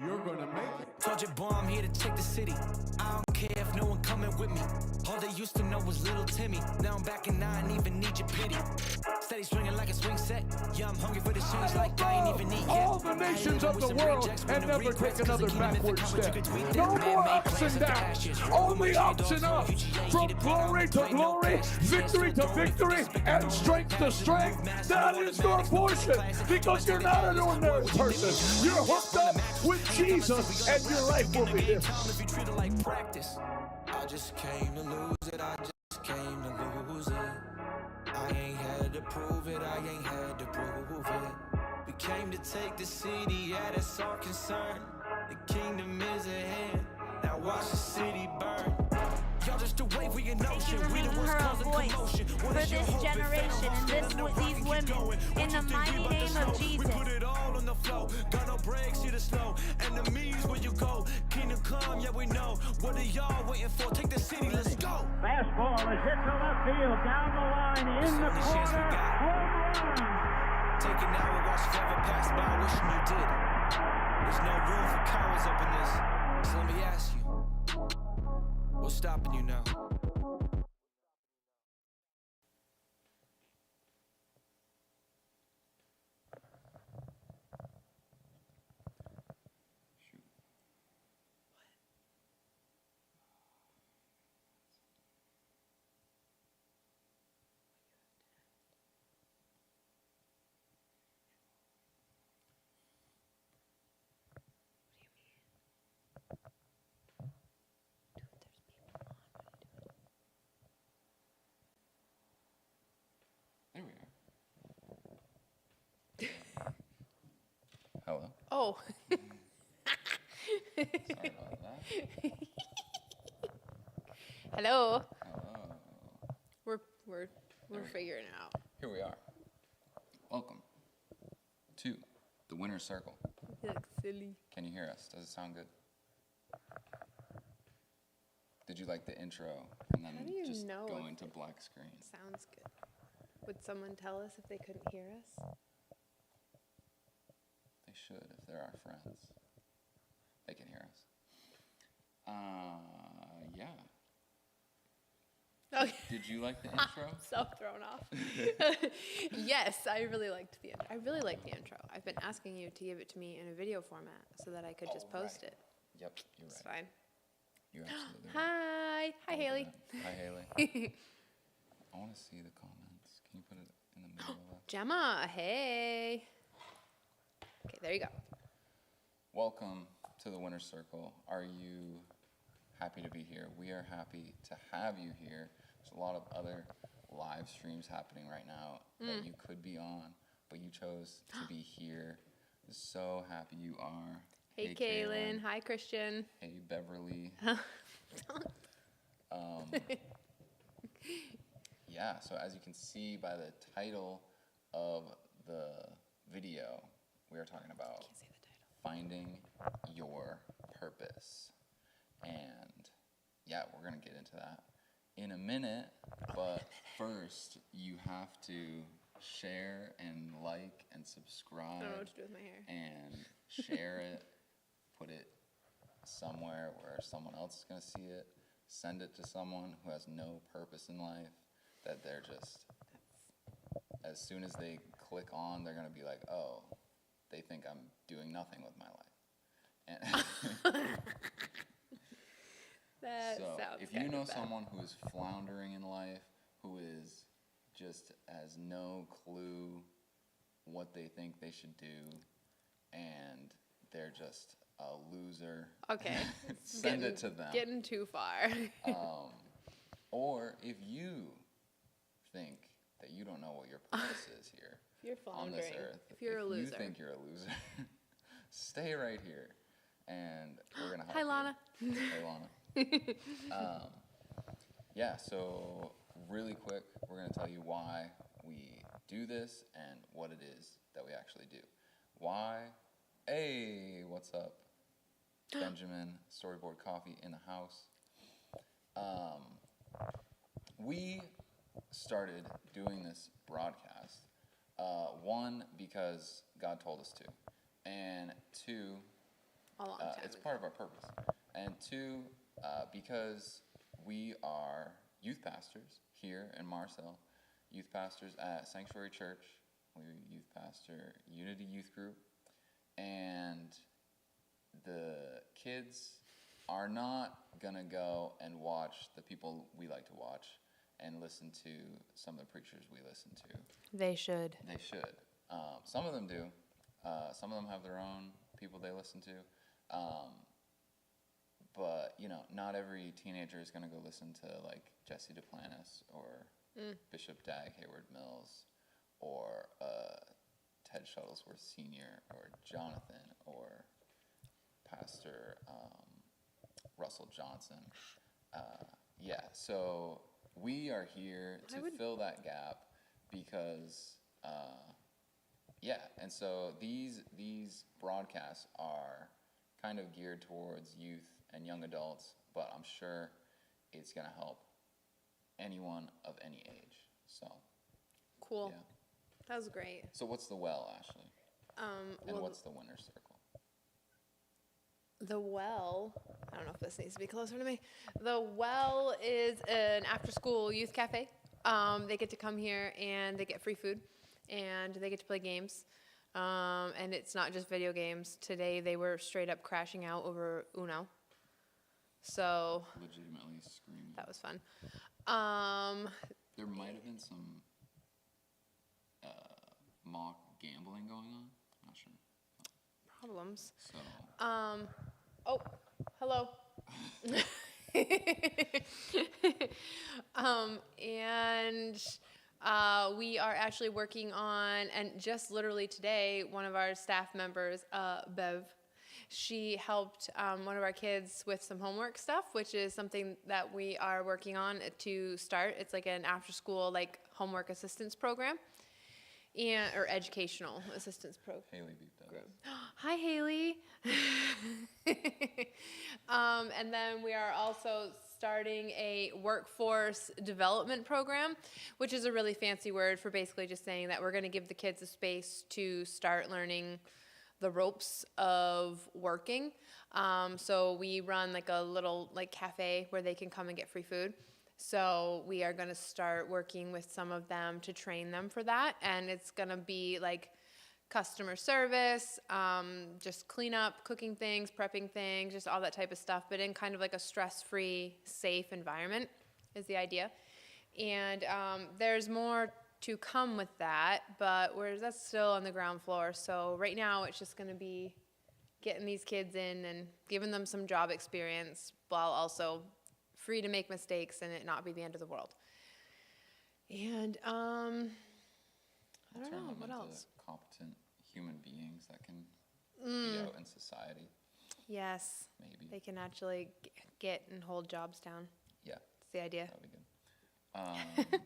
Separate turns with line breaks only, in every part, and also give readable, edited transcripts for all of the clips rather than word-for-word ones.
you're gonna make it.
Told your boy I'm here to take the city. I don't care if no one coming with me. All they used to know was little Timmy. Now I'm back and I ain't even need your pity. Steady swinging like a swing set. Yeah, I'm hungry for the change like I ain't even eat yet.
All the nations of the world and never take another backward step. No more ups and downs, only ups and ups. From glory to glory, victory to victory, and strength to strength. That is your portion, because you're not an ordinary person. You're hooked up with Jesus, and your life will be different.
If you treat it like practice, I just came to lose it. I just came to lose it. I ain't had to prove it. I ain't had to prove it. We came to take the city, yeah, that's our concern. The kingdom is at hand. Now watch the city burn. Y'all just a wave with your notion.
Thank you for making her a voice for this generation and these women. In the mighty name of Jesus.
We put it all on the flow. Got no brakes, see the slow. Enemies where you go. Kingdom come, yeah we know. What are y'all waiting for? Take the city, let's go.
Fastball is hit to left field, down the line, in the corner, home run.
Take it now and watch forever pass by, wishing you did. There's no room for cowards up in this. So let me ask you, what's stopping you now?
Hello.
Oh.
Sorry about that.
Hello.
Hello.
We're figuring it out.
Here we are. Welcome to the Winner's Circle.
You look silly.
Can you hear us? Does it sound good? Did you like the intro and then
How do you
just
know
go
if
into
it
black screen?
Sounds good. Would someone tell us if they couldn't hear us?
They should, if they're our friends. They can hear us. Yeah.
Okay.
Did you like the intro?
So thrown off. Yes, I really liked the intro. I really liked the intro. I've been asking you to give it to me in a video format so that I could just post it.
Yep, you're
It's
right.
fine.
You're absolutely right.
Hi. Hi, Haley.
Hi, Haley. I want to see the comments. Can you put it in the middle of that?
Gemma, hey. Okay, there you go.
Welcome to the Winner's Circle. Are you happy to be here? We are happy to have you here. There's a lot of other live streams happening right now that you could be on, but you chose to be here. So happy you are.
Hey, Kaylin. Hi, Christian.
Hey, Beverly. Yeah, so as you can see by the title of the video, we are talking about finding your purpose. And yeah, we're going to get into that in a minute. But first, you have to share and like and subscribe.
I don't know what to do with my hair.
And share it. Put it somewhere where someone else is going to see it. Send it to someone who has no purpose in life, that they're just, as soon as they click on, they're going to be like, oh, they think I'm doing nothing with my life. And
That
so
sounds
if you
kind
know
of bad.
someone who is floundering in life, who is just has no clue what they think they should do, and they're just a loser,
Okay.
send it to them.
Getting too far.
Or if you think that you don't know what your purpose is here
If you're
on this
floundering,
earth,
if you're a loser.
you think you're a loser, stay right here, and we're gonna help
Hi,
you.
Lana.
Hey, Lana. Yeah, so really quick, we're going to tell you why we do this and what it is that we actually do. Why? Hey, what's up? Benjamin, Storyboard Coffee in the house. We started doing this broadcast, one, because God told us to, and two,
A long time
it's
ago.
part of our purpose. And two, because we are youth pastors here in Marcel, youth pastors at Sanctuary Church. We're youth pastor Unity Youth Group. And the kids are not going to go and watch the people we like to watch and listen to some of the preachers we listen to.
They should.
They should. Some of them do. Some of them have their own people they listen to. But, you know, not every teenager is going to go listen to, like, Jesse Duplantis or Bishop Dag Hayward Mills or Ted Shuttlesworth Sr. or Jonathan or Pastor Russell Johnson. Yeah, so we are here to fill that gap because, yeah, and so these broadcasts are kind of geared towards youth and young adults, but I'm sure it's going to help anyone of any age. So,
Cool.
yeah.
That was great.
So what's the well, Ashley? And
Well,
what's the winner's circle?
the well, I don't know if this needs to be closer to me. The well is an after-school youth cafe. They get to come here and they get free food and they get to play games. And it's not just video games. Today they were straight up crashing out over Uno. So
Legitimately screaming.
that was fun.
There might have been some mock gambling going on. Not sure.
Problems.
So
Oh, hello. We are actually working on, and just literally today, one of our staff members, Bev, she helped one of our kids with some homework stuff, which is something that we are working on to start. It's like an after-school like homework assistance program, or educational assistance program.
Haley beat that.
Hi, Haley. And then we are also starting a workforce development program, which is a really fancy word for basically just saying that we're going to give the kids a space to start learning the ropes of working. So we run like a little like cafe where they can come and get free food. So we are going to start working with some of them to train them for that. And it's going to be like customer service, just cleanup, cooking things, prepping things, just all that type of stuff, but in kind of like a stress-free, safe environment is the idea. And there's more to come with that, but that's still on the ground floor. So right now it's just going to be getting these kids in and giving them some job experience while also free to make mistakes and it not be the end of the world. And I don't
Turn
know,
them
what
into
else?
competent human beings that can be out in society.
Yes,
Maybe.
they can actually get and hold jobs down.
Yeah,
That's the idea.
that'd be good.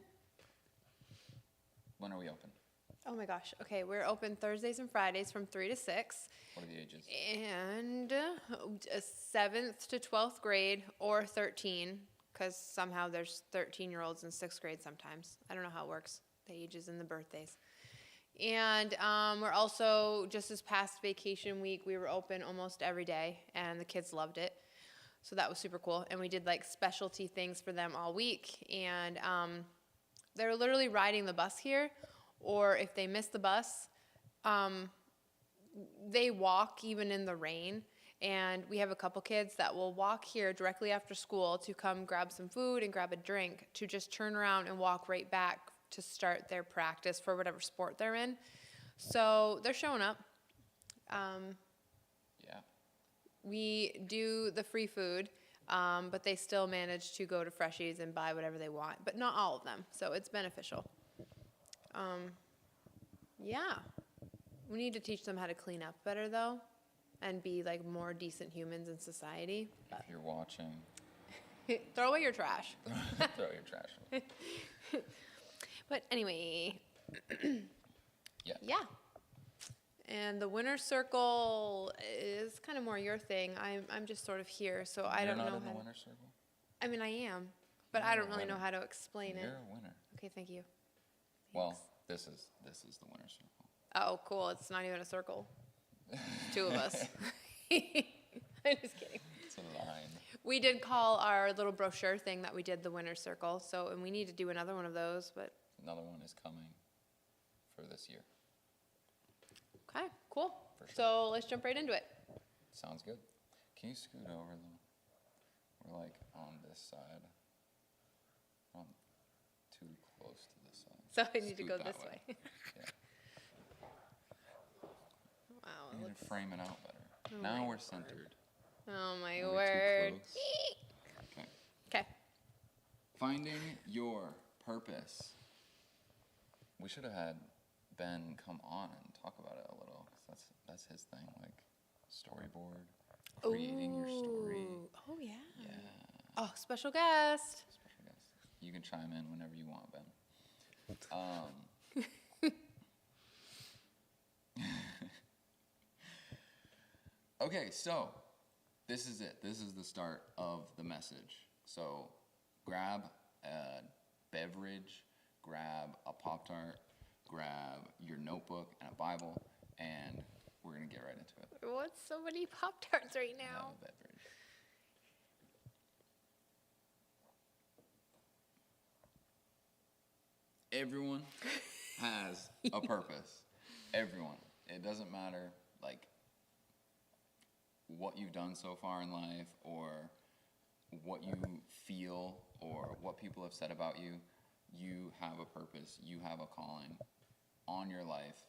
When are we open?
Oh my gosh. Okay, we're open Thursdays and Fridays from 3 to 6.
What are the ages?
And 7th to 12th grade or 13, because somehow there's 13-year-olds in 6th grade sometimes. I don't know how it works, the ages and the birthdays. And we're also, just this past vacation week, we were open almost every day, and the kids loved it. So that was super cool. And we did like specialty things for them all week. And they're literally riding the bus here, or if they miss the bus, they walk even in the rain. And we have a couple kids that will walk here directly after school to come grab some food and grab a drink, to just turn around and walk right back to start their practice for whatever sport they're in. So they're showing up.
Yeah.
We do the free food, but they still manage to go to Freshies and buy whatever they want, but not all of them, so it's beneficial. Yeah. We need to teach them how to clean up better, though, and be like more decent humans in society.
If you're watching,
Throw away your trash.
throw your trash away.
But anyway,
Yeah.
yeah. And the winner's circle is kind of more your thing. I'm just sort of here, so I
You're
don't know
not in
how
the
to,
winner's circle?
I mean, I am, but
You're
I
a
don't really know
winner.
how to explain
You're
it.
a winner.
Okay, thank you.
Well, this is the winner's circle.
Oh, cool. It's not even a circle. Two of us. I'm just kidding.
It's a line.
We did call our little brochure thing that we did the winner's circle. So, and we need to do another one of those, but
Another one is coming for this year.
okay, cool.
For sure.
So let's jump right into it.
Sounds good. Can you scoot over though? We're like on this side. I'm too close to this side.
So I need to
Scoot
go
that
this way.
Yeah.
Wow.
We
It
need
looks,
to frame it out better.
Oh
Now
my
we're
word.
centered.
oh my
Are we too
word.
close? Okay.
Okay.
Finding your purpose. We should have had Ben come on and talk about it a little, 'cause that's his thing, like storyboard, creating your story.
Ooh. Oh yeah.
Yeah.
Oh, special guest.
Special guest. You can chime in whenever you want, Ben. Okay, so this is it. This is the start of the message. So grab a beverage, grab a Pop-Tart, grab your notebook and a Bible, and we're going to get right into it.
I want so many Pop-Tarts right
Have
now.
a beverage. Everyone has a purpose. Everyone. It doesn't matter, like, what you've done so far in life or what you feel or what people have said about you. You have a purpose. You have a calling on your life,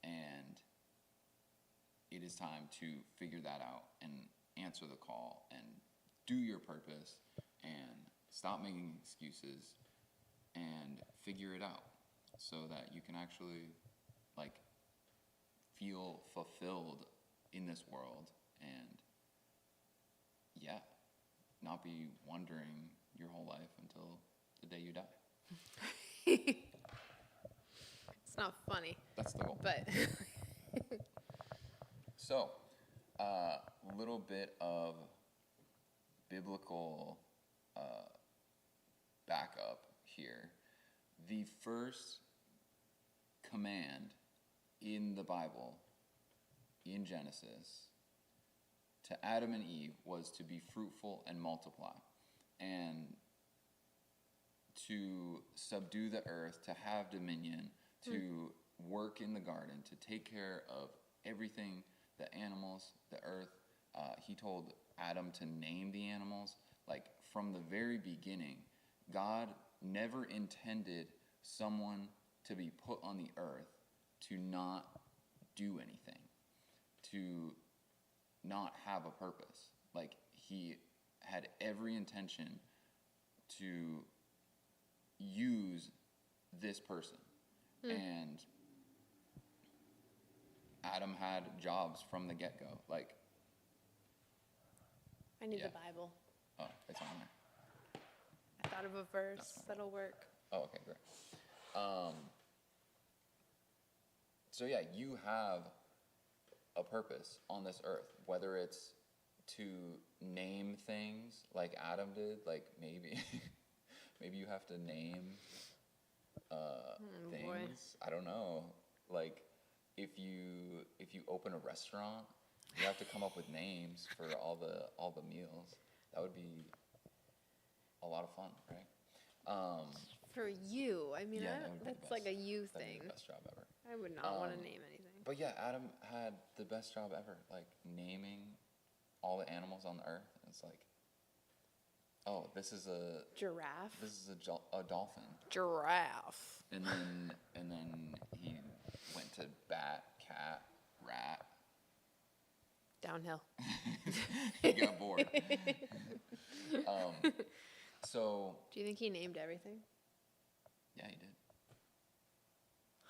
and it is time to figure that out and answer the call and do your purpose and stop making excuses and figure it out so that you can actually, like, feel fulfilled in this world and, yeah, not be wondering your whole life until the day you die.
It's not funny,
That's the goal.
but
So, a little bit of biblical backup here. The first command in the Bible, in Genesis, to Adam and Eve was to be fruitful and multiply, and to subdue the earth, to have dominion, to work in the garden, to take care of everything, the animals, the earth. He told Adam to name the animals. Like, from the very beginning, God never intended someone to be put on the earth to not do anything, to not have a purpose. Like, he had every intention to use this person. And Adam had jobs from the get-go. Like,
I need
Yeah.
the Bible.
oh, it's on there.
I thought of a verse that'll work.
Oh, okay, great. So yeah, you have a purpose on this earth, whether it's to name things like Adam did, like maybe maybe you have to name
boy.
things. I don't know. Like, if you open a restaurant, you have to come up with names for all the meals. That would be a lot of fun, right?
For you, I mean,
Yeah, that would be the
that's like a
best.
you
That'd be
thing.
the best job ever.
I would not want to name anything.
But yeah, Adam had the best job ever, like naming all the animals on the earth. It's like, oh, this is a
Giraffe.
a dolphin,
Giraffe.
and then he went to bat, cat, rat.
Downhill.
He got bored. So
Do you think he named everything?
yeah, he did.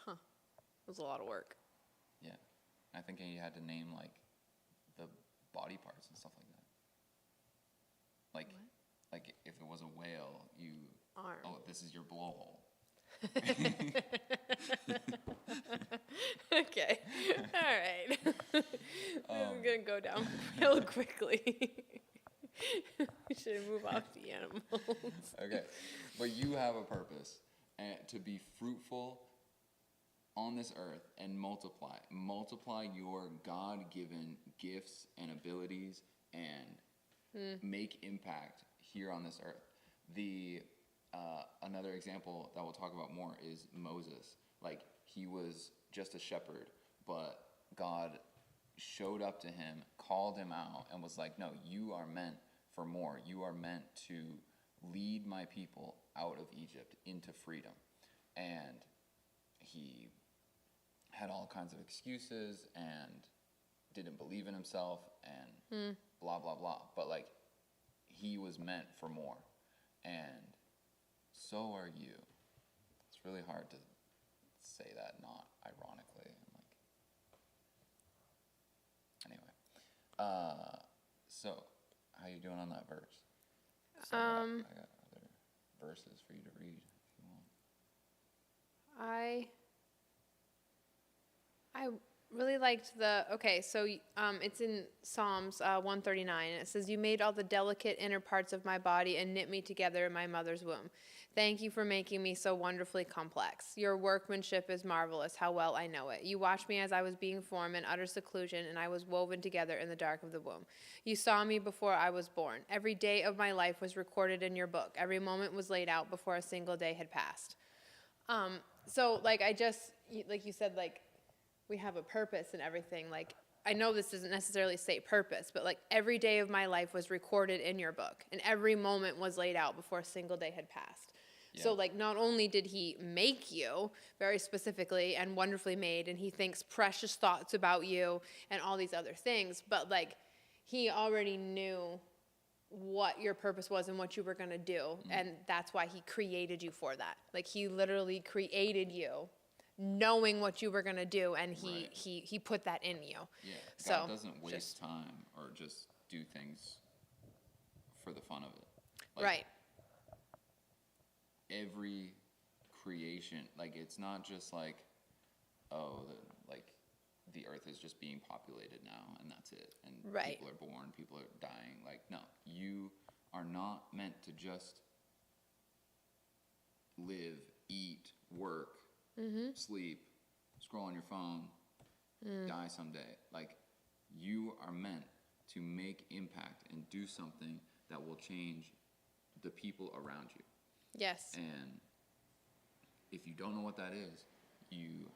Huh. It was a lot of work.
Yeah, I think he had to name like the body parts and stuff like that. Like if it was a whale, you
Arm.
oh, this is your blowhole.
Okay. All right. This is going to go down real quickly. We should move off the animals.
Okay, but you have a purpose, and to be fruitful on this earth and multiply your God-given gifts and abilities and make impact here on this earth. Another example that we'll talk about more is Moses. Like, he was just a shepherd, but God showed up to him, called him out, and was like, no, you are meant for more. You are meant to lead my people out of Egypt into freedom. And he had all kinds of excuses and didn't believe in himself and blah, blah, blah. But, like, he was meant for more. And so are you. It's really hard to say that not ironically. Anyway. So, how you doing on that verse? So I got other verses for you to read if you want.
I really liked it's in Psalms 139, and it says, "You made all the delicate inner parts of my body and knit me together in my mother's womb. Thank you for making me so wonderfully complex. Your workmanship is marvelous, how well I know it. You watched me as I was being formed in utter seclusion, and I was woven together in the dark of the womb. You saw me before I was born. Every day of my life was recorded in your book. Every moment was laid out before a single day had passed." So, like, like you said, like, we have a purpose and everything. Like, I know this doesn't necessarily say purpose, but, like, every day of my life was recorded in your book, and every moment was laid out before a single day had passed. Yeah. So, like, not only did he make you very specifically and wonderfully made, and he thinks precious thoughts about you and all these other things, but, like, he already knew what your purpose was and what you were going to do, and that's why he created you for that. Like, he literally created you knowing what you were going to do, and he put that in you.
Yeah, God doesn't waste time or just do things for the fun of it. Like,
right.
Every creation, like, it's not just like, the earth is just being populated now and that's it, and people are born, people are dying. Like, no, you are not meant to just live, eat, work, sleep, scroll on your phone, die someday. Like, you are meant to make impact and do something that will change the people around you.
Yes.
And if you don't know what that is, you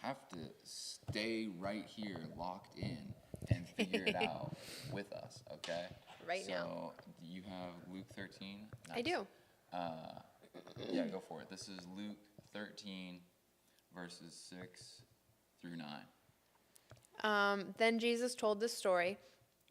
have to stay right here, locked in, and figure it out with us, okay?
Right now.
So, you have Luke 13? Nice.
I do.
Yeah, go for it. This is Luke 13, verses 6 through 9.
Then Jesus told this story.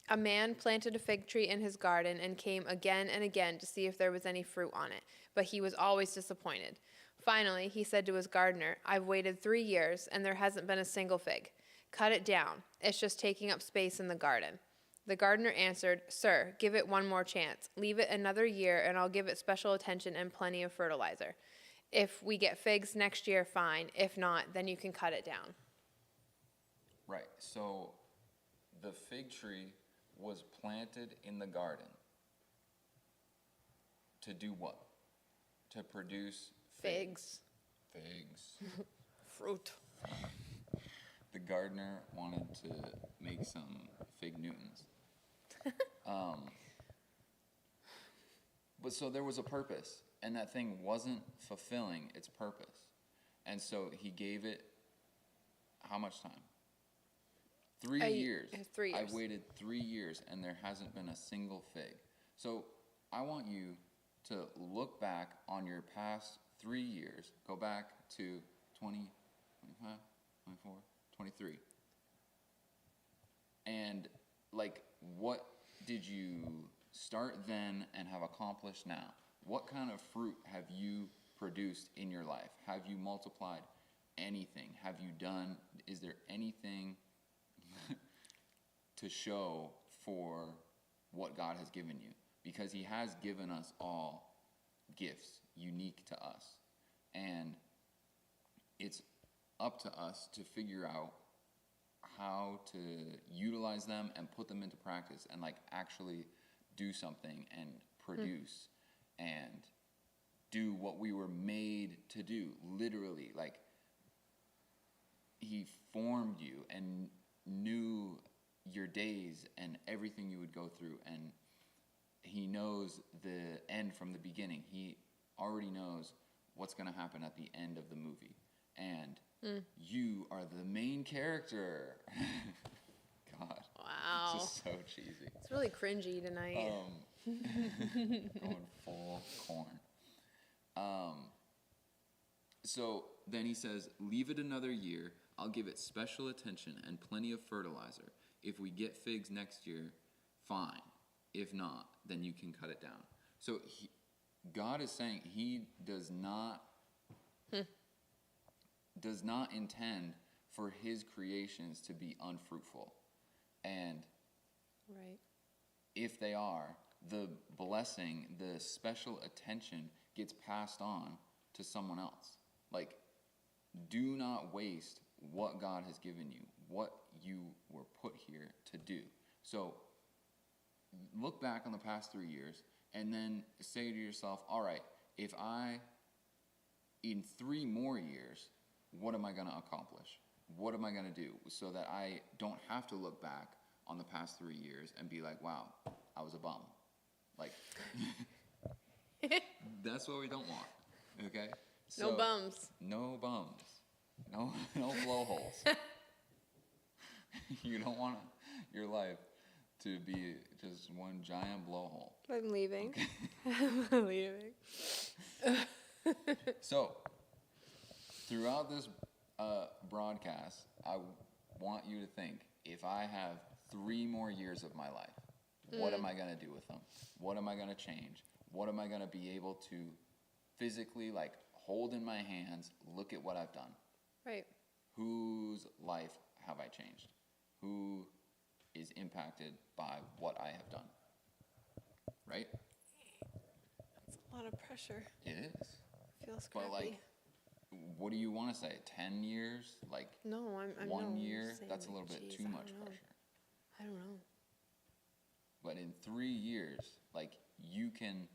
A man planted a fig tree in his garden and came again and again to see if there was any fruit on it, but he was always disappointed. Finally, he said to his gardener, "I've waited 3 years, and there hasn't been a single fig. Cut it down. It's just taking up space in the garden." The gardener answered, "Sir, give it one more chance. Leave it another year, and I'll give it special attention and plenty of fertilizer. If we get figs next year, fine. If not, then you can cut it down."
Right. So, the fig tree was planted in the garden to do what? To produce
Figs.
Fruit. The gardener wanted to make some fig Newtons. But so there was a purpose, and that thing wasn't fulfilling its purpose. And so he gave it how much time? 3 years.
3 years.
I've waited 3 years, and there hasn't been a single fig. So I want you to look back on your past 3 years. Go back to 20, 25, 24, 23. And, like, what did you start then and have accomplished now? What kind of fruit have you produced in your life? Have you multiplied anything? Have you done, is there anything to show for what God has given you? Because he has given us all gifts unique to us. And it's up to us to figure out how to utilize them and put them into practice and, like, actually do something and produce and do what we were made to do. Literally, like, he formed you and knew your days and everything you would go through, and he knows the end from the beginning. He already knows what's going to happen at the end of the movie. And you are the main character. God.
Wow.
This is so cheesy.
It's really cringy tonight.
Going full corn. So then he says, leave it another year. I'll give it special attention and plenty of fertilizer. If we get figs next year, fine. If not, then you can cut it down. So God is saying he does not intend for his creations to be unfruitful. And
Right.
if they are, the blessing, the special attention gets passed on to someone else. Like, do not waste what God has given you, what you were put here to do. So look back on the past 3 years and then say to yourself, all right, if in 3 more years, what am I going to accomplish? What am I going to do so that I don't have to look back on the past 3 years and be like, wow, I was a bum. Like, that's what we don't want, okay?
No bums.
No bums. No blowholes. You don't want your life to be just one giant blowhole.
I'm leaving. I'm leaving.
So, throughout this broadcast, I want you to think, if I have 3 more years of my life, what am I going to do with them? What am I going to change? What am I going to be able to physically, like, hold in my hands, look at what I've done?
Right.
Whose life have I changed? Who is impacted by what I have done? Right?
It's a lot of pressure.
It is.
Feels crappy.
But, like, what do you want to say? 10 years? Like,
no, I'm
1
no,
year?
saying,
That's a little
like,
bit
geez,
too
I
much
don't know.
pressure.
I don't know.
But in 3 years, like, you can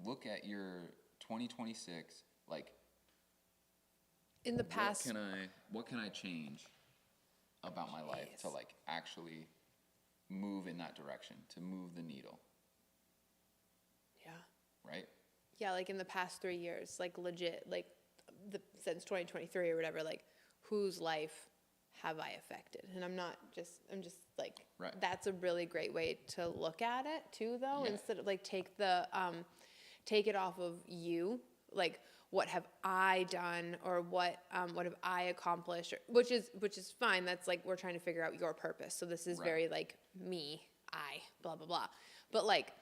look at your 2026, like,
In the past,
what can I change about my life to, like, actually move in that direction, to move the needle,
yeah.
right?
Yeah, like in the past 3 years, like legit, like since 2023 or whatever, like whose life have I affected? And I'm just like,
Right.
That's a really great way to look at it too, though,
Yeah.
instead of like take it off of you, like what have I done or what have I accomplished, which is fine. That's like, we're trying to figure out your purpose. So this is
Right.
very like me, I, blah, blah, blah. But like,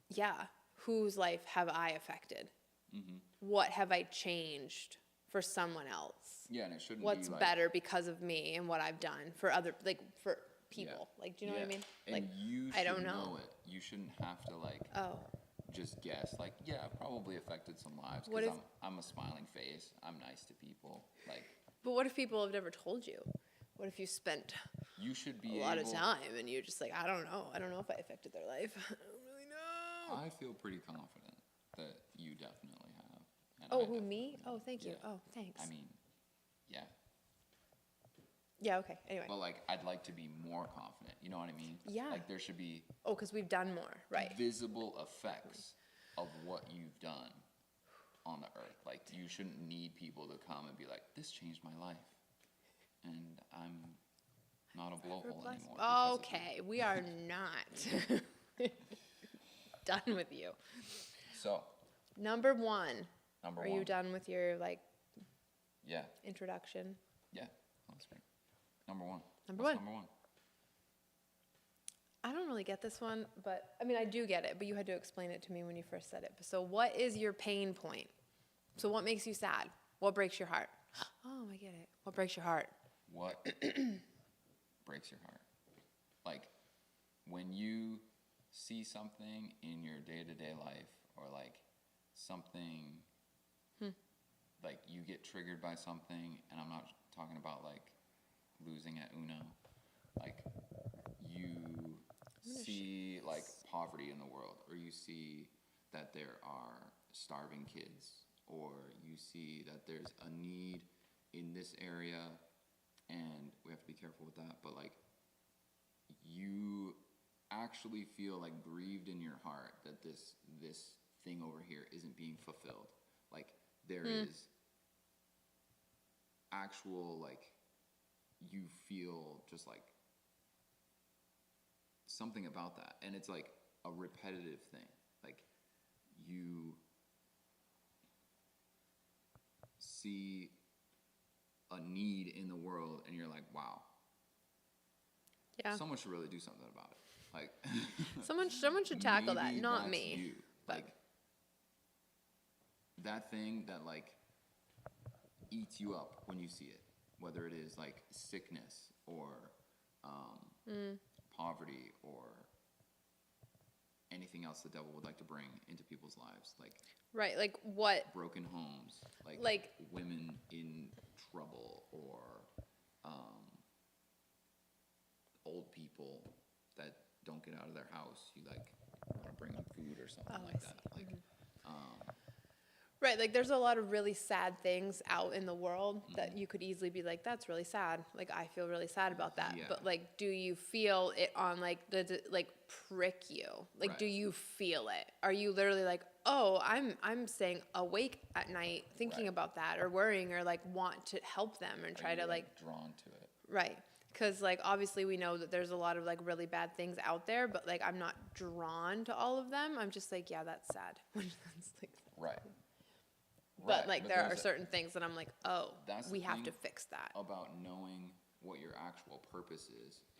yeah, whose life have I affected?
Mm-hmm.
What have I changed for someone else?
Yeah, and it shouldn't
What's
be like,
better because of me and what I've done for other, like for people?
Yeah.
Like, do you know what I mean?
And
Like,
you
I don't
should
know.
it. You shouldn't have to, like,
Oh,
just guess. Like, yeah, I've probably affected some lives
What
because
if-
I'm a smiling face. I'm nice to people. Like,
but what if people have never told you? What if you spent
you should
a
be
lot
able...
of time and you're just like, I don't know if I affected their life. I don't really know.
I feel pretty confident that you definitely have. And
Oh,
I
who,
definitely
me?
have.
Oh, thank you.
Yeah.
Oh, thanks.
I mean, yeah.
Yeah, okay. Anyway.
But, like, I'd like to be more confident. You know what I mean?
Yeah.
Like, there should be
Oh, because we've done more. Right.
visible effects of what you've done on the earth. Like, you shouldn't need people to come and be like, this changed my life. And I'm not a blowhole anymore. because of you."
Okay, we are not done with you.
So,
Number 1.
number
Are
one.
you done with your like
Yeah.
introduction?
Yeah. That's great. Number 1.
Number
What's
one.
Number 1.
I don't really get this one, but I mean, I do get it, but you had to explain it to me when you first said it. So, what is your pain point? So, what makes you sad? What breaks your heart? Oh, I get it. What breaks your heart?
What breaks your heart? Like, when you see something in your day-to-day life, or like something, like you get triggered by something, and I'm not talking about like losing at Uno, like you see like poverty in the world, or you see that there are starving kids, or you see that there's a need in this area, and we have to be careful with that, but like you actually feel like grieved in your heart that this thing over here isn't being fulfilled. Like there is actual, like, you feel just like something about that, and it's like a repetitive thing. Like you see a need in the world and you're like, wow,
Yeah.
someone should really do something about it. Like
Someone should tackle that,
maybe
not
that's
me.
you. Like that thing that like eats you up when you see it, whether it is like sickness or poverty or anything else the devil would like to bring into people's lives, like
Right, like what?
broken homes,
Like-
women in trouble, or old people that don't get out of their house. You like want to bring them food or something
Oh,
like
I
that.
see.
Like
Right, like there's a lot of really sad things out in the world that you could easily be like, that's really sad. Like I feel really sad about that.
Yeah.
But like, do you feel it on like like prick you? Like, do
Right.
you feel it? Are you literally like, oh, I'm staying awake at night thinking
Right.
about that or worrying or like want to help them and
are
try
you,
to like
drawn to it.
right. Because, like, obviously we know that there's a lot of, like, really bad things out there, but, like, I'm not drawn to all of them. I'm just like, yeah, that's sad. That's, like,
Right.
but,
Right,
like, there are
there's
certain things that I'm like, oh,
That's the
we have to
thing
fix that.
about knowing what your actual purpose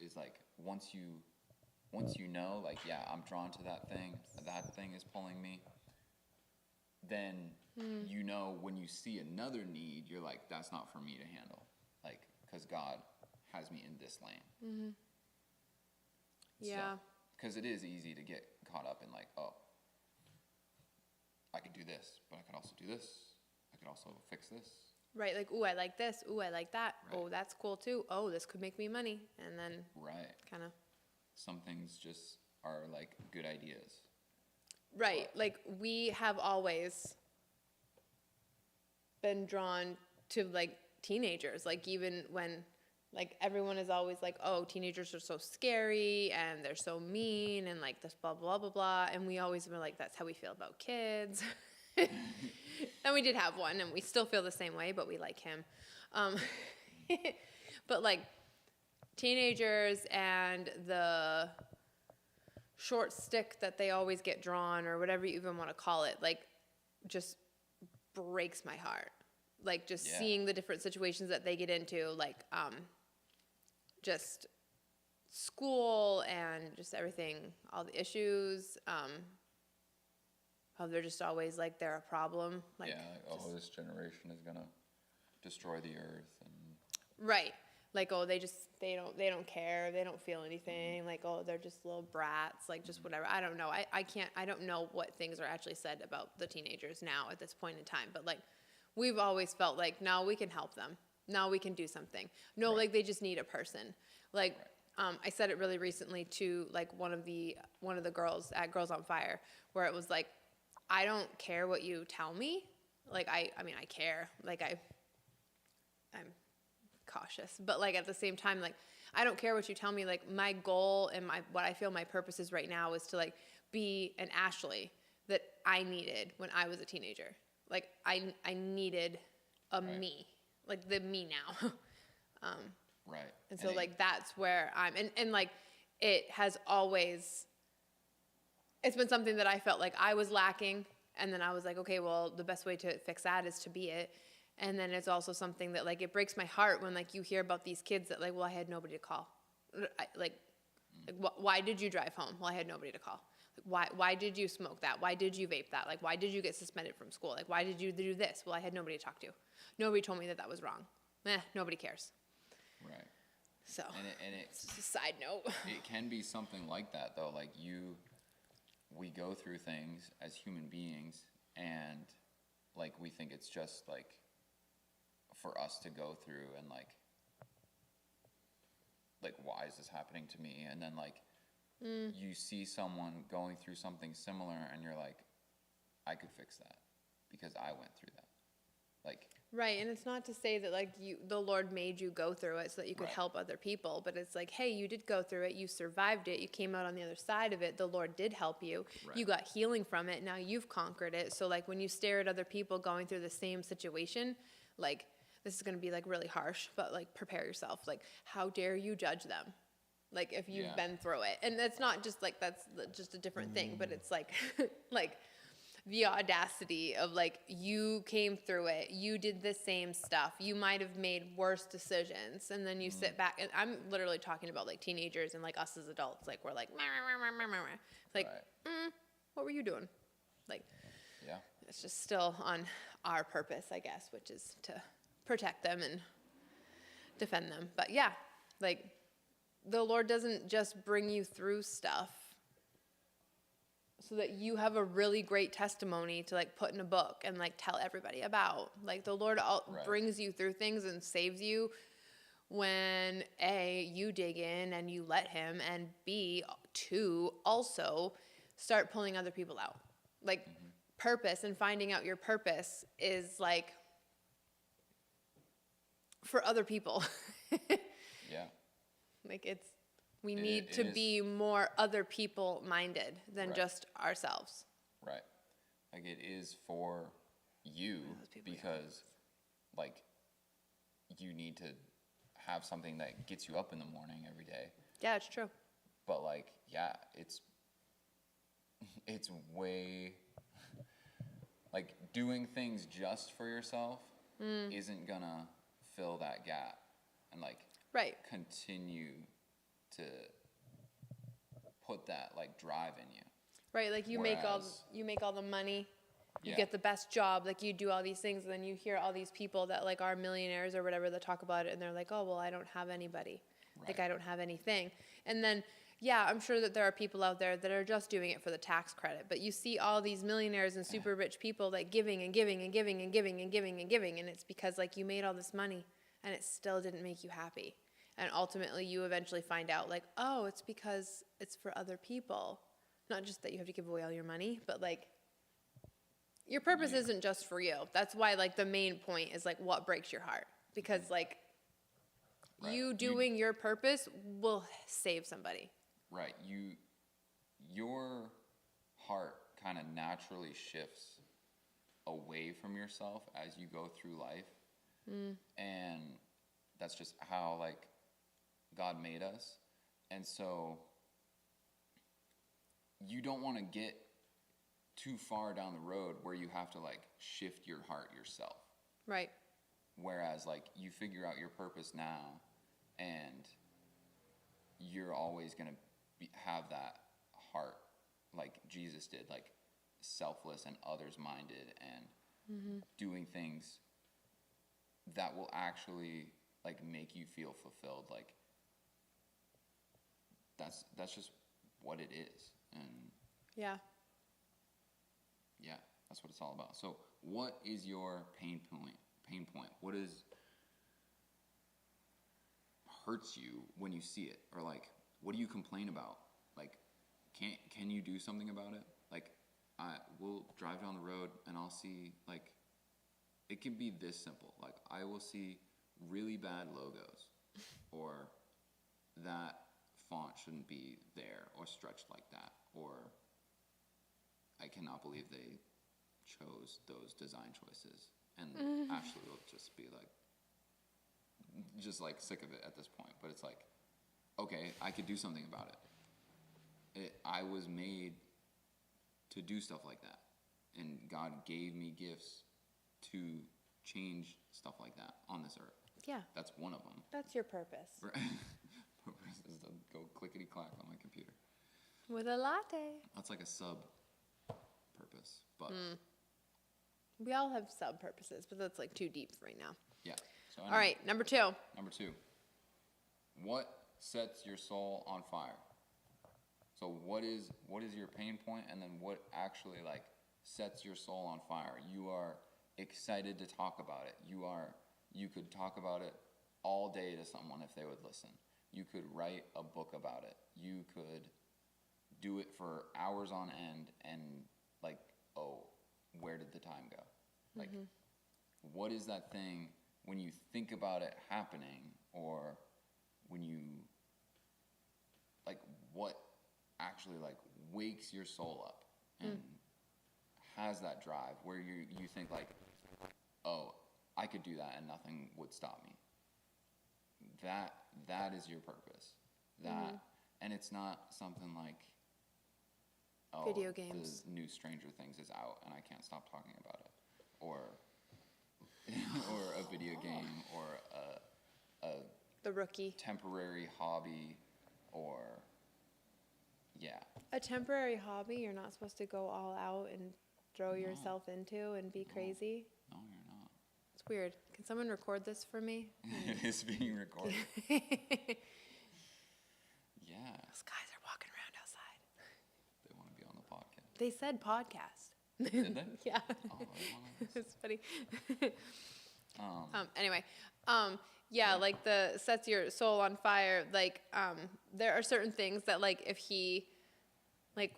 is like once you know, like, yeah, I'm drawn to that thing is pulling me, then you know when you see another need, you're like, that's not for me to handle, like, because God has me in this lane.
Yeah.
Because it is easy to get caught up in like, oh, I could do this, but I could also do this. I could also fix this.
Right, like, ooh, I like this. Ooh, I like that.
Right.
Oh, that's cool, too. Oh, this could make me money. And then
Right.
kind of,
Some things just are like good ideas.
right, like, we have always been drawn to, like, teenagers. Like, even when, like, everyone is always like, oh, teenagers are so scary and they're so mean and, like, this blah, blah, blah, blah. And we always were like, that's how we feel about kids. And we did have one, and we still feel the same way, but we like him. But, like, teenagers and the short stick that they always get drawn, or whatever you even want to call it, like, just breaks my heart. Like, just
Yeah.
seeing the different situations that they get into, like, just school and just everything, all the issues, how they're just always like they're a problem. Like,
yeah, like, oh, this generation is gonna destroy the earth, and
right. Like, oh, they don't care. They don't feel anything. Like, oh, they're just little brats. Like, just whatever. I don't know. I don't know what things are actually said about the teenagers now at this point in time. But, like, we've always felt like, now we can help them. Now we can do something. No, like, they just need a person. Like, I said it really recently to, like, one of the girls at Girls on Fire, where it was like, I don't care what you tell me. Like, I mean, I care. Like, I'm cautious, but, like, at the same time, like, I don't care what you tell me. Like, my goal and what I feel my purpose is right now is to, like, be an Ashley that I needed when I was a teenager. Like, I needed a
Right.
me, like the me now.
right.
And so,
it-
like, that's where and like, it has always, it's been something that I felt like I was lacking. And then I was like, okay, well, the best way to fix that is to be it. And then it's also something that, like, it breaks my heart when, like, you hear about these kids that, like, well, I had nobody to call. Why did you drive home? Well, I had nobody to call. Like, why did you smoke that? Why did you vape that? Like, why did you get suspended from school? Like, why did you do this? Well, I had nobody to talk to. Nobody told me that that was wrong. Nobody cares.
right.
So,
And
it's just a side note.
it can be something like that though. Like we go through things as human beings, and like we think it's just like for us to go through, and like why is this happening to me? And then like you see someone going through something similar, and you're like, I could fix that because I went through that. Like,
Right, and it's not to say that like the Lord made you go through it so that you could
Right.
help other people, but it's like, hey, you did go through it, you survived it, you came out on the other side of it, the Lord did help you.
Right.
You got healing from it, now you've conquered it. So like when you stare at other people going through the same situation, like this is going to be like really harsh, but like prepare yourself. Like how dare you judge them? Like if you've
Yeah.
been through it. And that's not just like that's just a different thing, but it's like like the audacity of like you came through it, you did the same stuff, you might have made worse decisions, and then you sit back, and I'm literally talking about like teenagers and like us as adults, like we're like "Meh, meh, meh, meh, meh, meh." Like
Right.
what were you doing? Like
yeah.
it's just still on our purpose, I guess, which is to protect them and defend them. But yeah, like the Lord doesn't just bring you through stuff so that you have a really great testimony to like put in a book and like tell everybody about. Like the Lord
Right.
brings you through things and saves you when A, you dig in and you let him, and B, two, also start pulling other people out. Like purpose and finding out your purpose is like for other people.
Yeah.
Like we
It-
need
it
to
is.
be more other people minded than
Right.
just ourselves.
Right. Like it is for you
those people you
because like you need to have something that gets you up in the morning every day.
Yeah, it's true.
But like, yeah, it's way like doing things just for yourself isn't gonna fill that gap and like
Right.
continue to put that like drive in you.
Right, like you
Whereas-
make all the money, you
Yeah.
get the best job, like you do all these things, and then you hear all these people that like are millionaires or whatever that talk about it, and they're like, oh well, I don't have anybody, like
Right.
I don't have anything, and then yeah, I'm sure that there are people out there that are just doing it for the tax credit, but you see all these millionaires and super rich people like giving and giving and giving and giving and giving and giving, and it's because like you made all this money and it still didn't make you happy, and ultimately you eventually find out like, oh, it's because it's for other people. Not just that you have to give away all your money, but like your purpose isn't just for you. That's why like the main point is like what breaks your heart, because like
Right.
you
You-
doing your purpose will save somebody.
Right. Your heart kind of naturally shifts away from yourself as you go through life. And that's just how like God made us. And so you don't want to get too far down the road where you have to like shift your heart yourself.
Right.
Whereas like you figure out your purpose now and you're always going to have that heart like Jesus did, like selfless and others minded and doing things that will actually like make you feel fulfilled. Like that's just what it is. And
Yeah.
yeah, that's what it's all about. So what is your pain point? What is hurts you when you see it? Or like, what do you complain about? Like, can you do something about it? Like, we'll drive down the road and I'll see, like, it can be this simple. Like, I will see really bad logos or that font shouldn't be there or stretched like that, or I cannot believe they chose those design choices. And Ashley will just be like, just like sick of it at this point. But it's like, okay, I could do something about it. I was made to do stuff like that. And God gave me gifts to change stuff like that on this earth.
Yeah.
That's one of them.
That's your purpose.
Purpose is to go clickety clack on my computer.
With a latte.
That's like a sub purpose, but
We all have sub purposes, but that's like too deep right now.
yeah. So
All right, number 2.
Number 2. What sets your soul on fire? So what is your pain point, and then what actually like sets your soul on fire? You are excited to talk about it. You could talk about it all day to someone if they would listen. You could write a book about it. You could do it for hours on end and like, oh, where did the time go? Like, what is that thing when you think about it happening, or when you, like, what actually, like, wakes your soul up and has that drive where you think, like, oh, I could do that and nothing would stop me. That is your purpose. That, and it's not something like, oh,
Video games.
the new Stranger Things is out and I can't stop talking about it, or or a video game, or a
The Rookie.
temporary hobby, or
A temporary hobby you're not supposed to go all out and throw yourself into and be crazy.
no, you're not.
It's weird. Can someone record this for me?
It is being recorded.
Those
Yeah,
guys are walking around outside.
they want to be on the podcast.
They said podcast.
Did they?
Yeah.
Oh, they wanna
It's funny.
Um,
Anyway, yeah, like the sets your soul on fire. Like, there are certain things that, like, if he, like,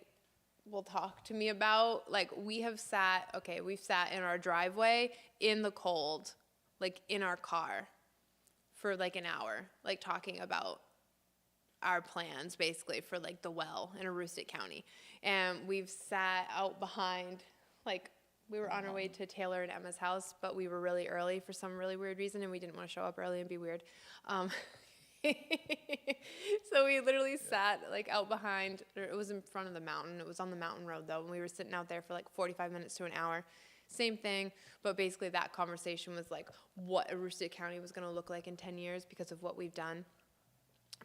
will talk to me about, like, we've sat in our driveway in the cold, like, in our car for, like, an hour, like, talking about our plans, basically, for, like, the well in Aroostook County. And we've sat out behind, like, we were on our way to Taylor and Emma's house, but we were really early for some really weird reason, and we didn't want to show up early and be weird. So we literally sat, like, out behind, or it was in front of the mountain. It was on the mountain road, though, and we were sitting out there for, like, 45 minutes to an hour. Same thing, but basically that conversation was, like, what Aroostook County was going to look like in 10 years because of what we've done.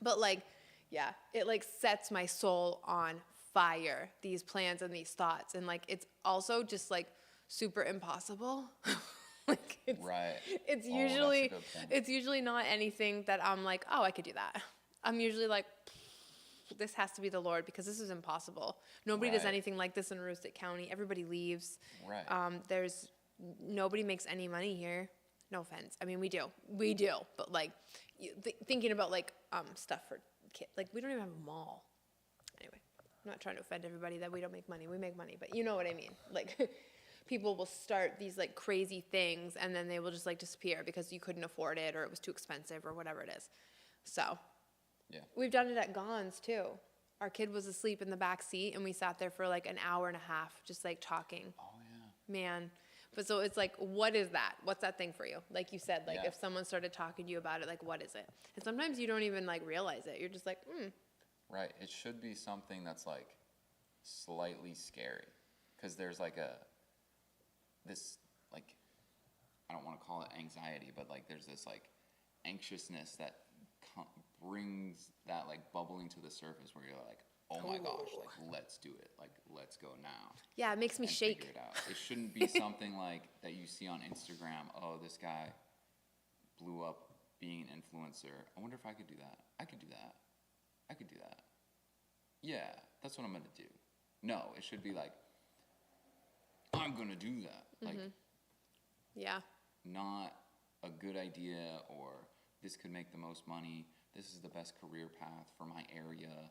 But, like, yeah, it, like, sets my soul on fire, these plans and these thoughts. And, like, it's also just, like, super impossible. Like,
right.
it's
Oh, that's a
usually
good point.
it's usually not anything that I'm like, oh, I could do that. I'm usually like, this has to be the Lord, because this is impossible. Nobody does
Right.
anything like this in Aroostook County. Everybody leaves.
Right.
Nobody makes any money here. No offense. I mean, we do, but, like, thinking about, like, stuff for kids, like, we don't even have a mall. Anyway, I'm not trying to offend everybody that we don't make money. We make money, but you know what I mean. Like, people will start these, like, crazy things, and then they will just, like, disappear because you couldn't afford it, or it was too expensive, or whatever it is. So,
Yeah.
we've done it at Gons too. Our kid was asleep in the back seat, and we sat there for, like, an hour and a half, just, like, talking.
Oh yeah.
Man. But so it's like, what is that? What's that thing for you? Like you said, like,
Yeah.
if someone started talking to you about it, like, what is it? And sometimes you don't even, like, realize it. You're just like,
Right. It should be something that's, like, slightly scary, because there's, like, this, like, I don't want to call it anxiety, but, like, there's this, like, anxiousness that brings that, like, bubbling to the surface where you're like, oh my gosh, like, let's do it. Like, let's go now.
yeah, it makes me
And
shake.
figure it out. It shouldn't be something like that you see on Instagram. Oh, this guy blew up being an influencer. I wonder if I could do that. I could do that. I could do that. Yeah, that's what I'm gonna do. No, it should be like, I'm gonna do that. Like,
Yeah.
not a good idea, or this could make the most money. This is the best career path for my area.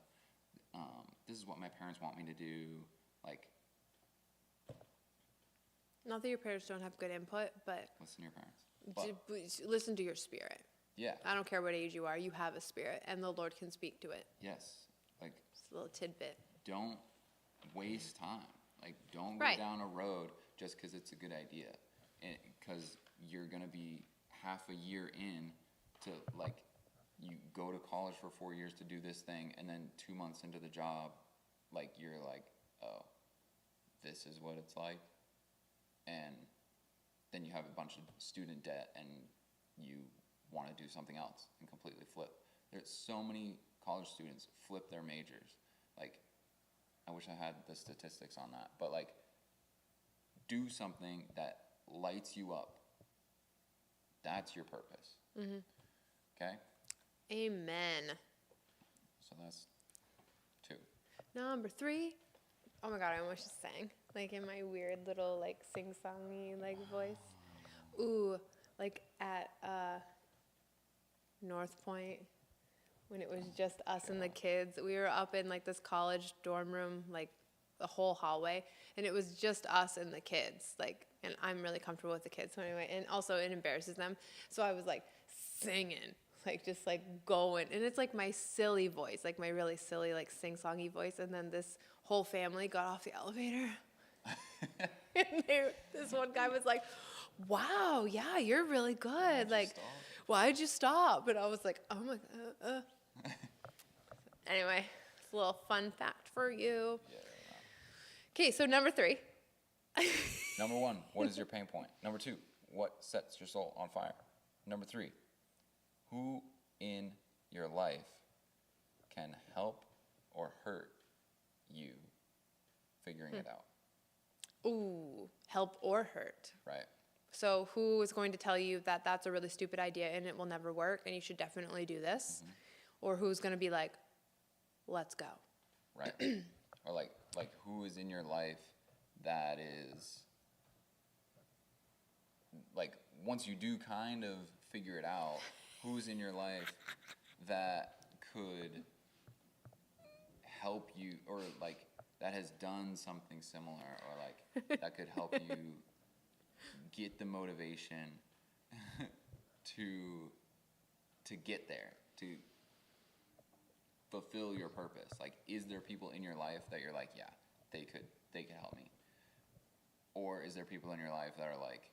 This is what my parents want me to do. Like,
Not that your parents don't have good input, but
listen to your parents. But,
listen to your spirit.
yeah,
I don't care what age you are, you have a spirit, and the Lord can speak to it.
yes. Like,
It's a little tidbit.
don't waste time. Like, don't
Right.
go down a road just because it's a good idea. Because you're going to be half a year in to, like, you go to college for 4 years to do this thing, and then 2 months into the job, like, you're like, oh, this is what it's like. And then you have a bunch of student debt, and you want to do something else and completely flip. There's so many college students flip their majors. Like, I wish I had the statistics on that, but, like, do something that lights you up. That's your purpose. Okay?
Amen.
So that's 2.
Number 3. Oh my God, I almost just sang, like, in my weird little, like, sing-songy, like, voice. Ooh, like, at North Point, when it was just us and the kids. We were up in, like, this college dorm room, like, the whole hallway, and it was just us and the kids, like, and I'm really comfortable with the kids, so anyway, and also it embarrasses them, so I was like singing, like just like going, and it's like my silly voice, like my really silly like sing-songy voice, and then this whole family got off the elevator. And this one guy was like, wow, yeah, you're really good, like, why'd you stop? And I was like, oh my god. Anyway, it's a little fun fact for you. Okay, so number 3.
Number 1, what is your pain point? Number 2, what sets your soul on fire? Number 3, who in your life can help or hurt you figuring it out?
Ooh, help or hurt.
Right.
So who is going to tell you that that's a really stupid idea and it will never work and you should definitely do this? Or who's going to be like, let's go.
Right. Or like who is in your life that is like, once you do kind of figure it out, who's in your life that could help you, or like that has done something similar, or like that could help you get the motivation to get there, to fulfill your purpose. Like, is there people in your life that you're like, yeah, they could help me? Or is there people in your life that are like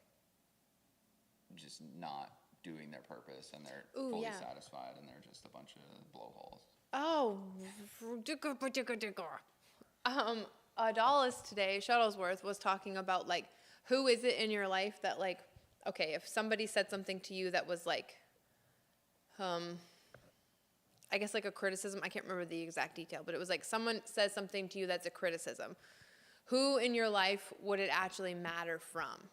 just not doing their purpose and they're fully satisfied and they're just a bunch of blowholes?
Oh, Adalis today, Shuttlesworth, was talking about like, who is it in your life that like, okay, if somebody said something to you that was like, I guess like a criticism, I can't remember the exact detail, but it was like someone says something to you that's a criticism. Who in your life would it actually matter from?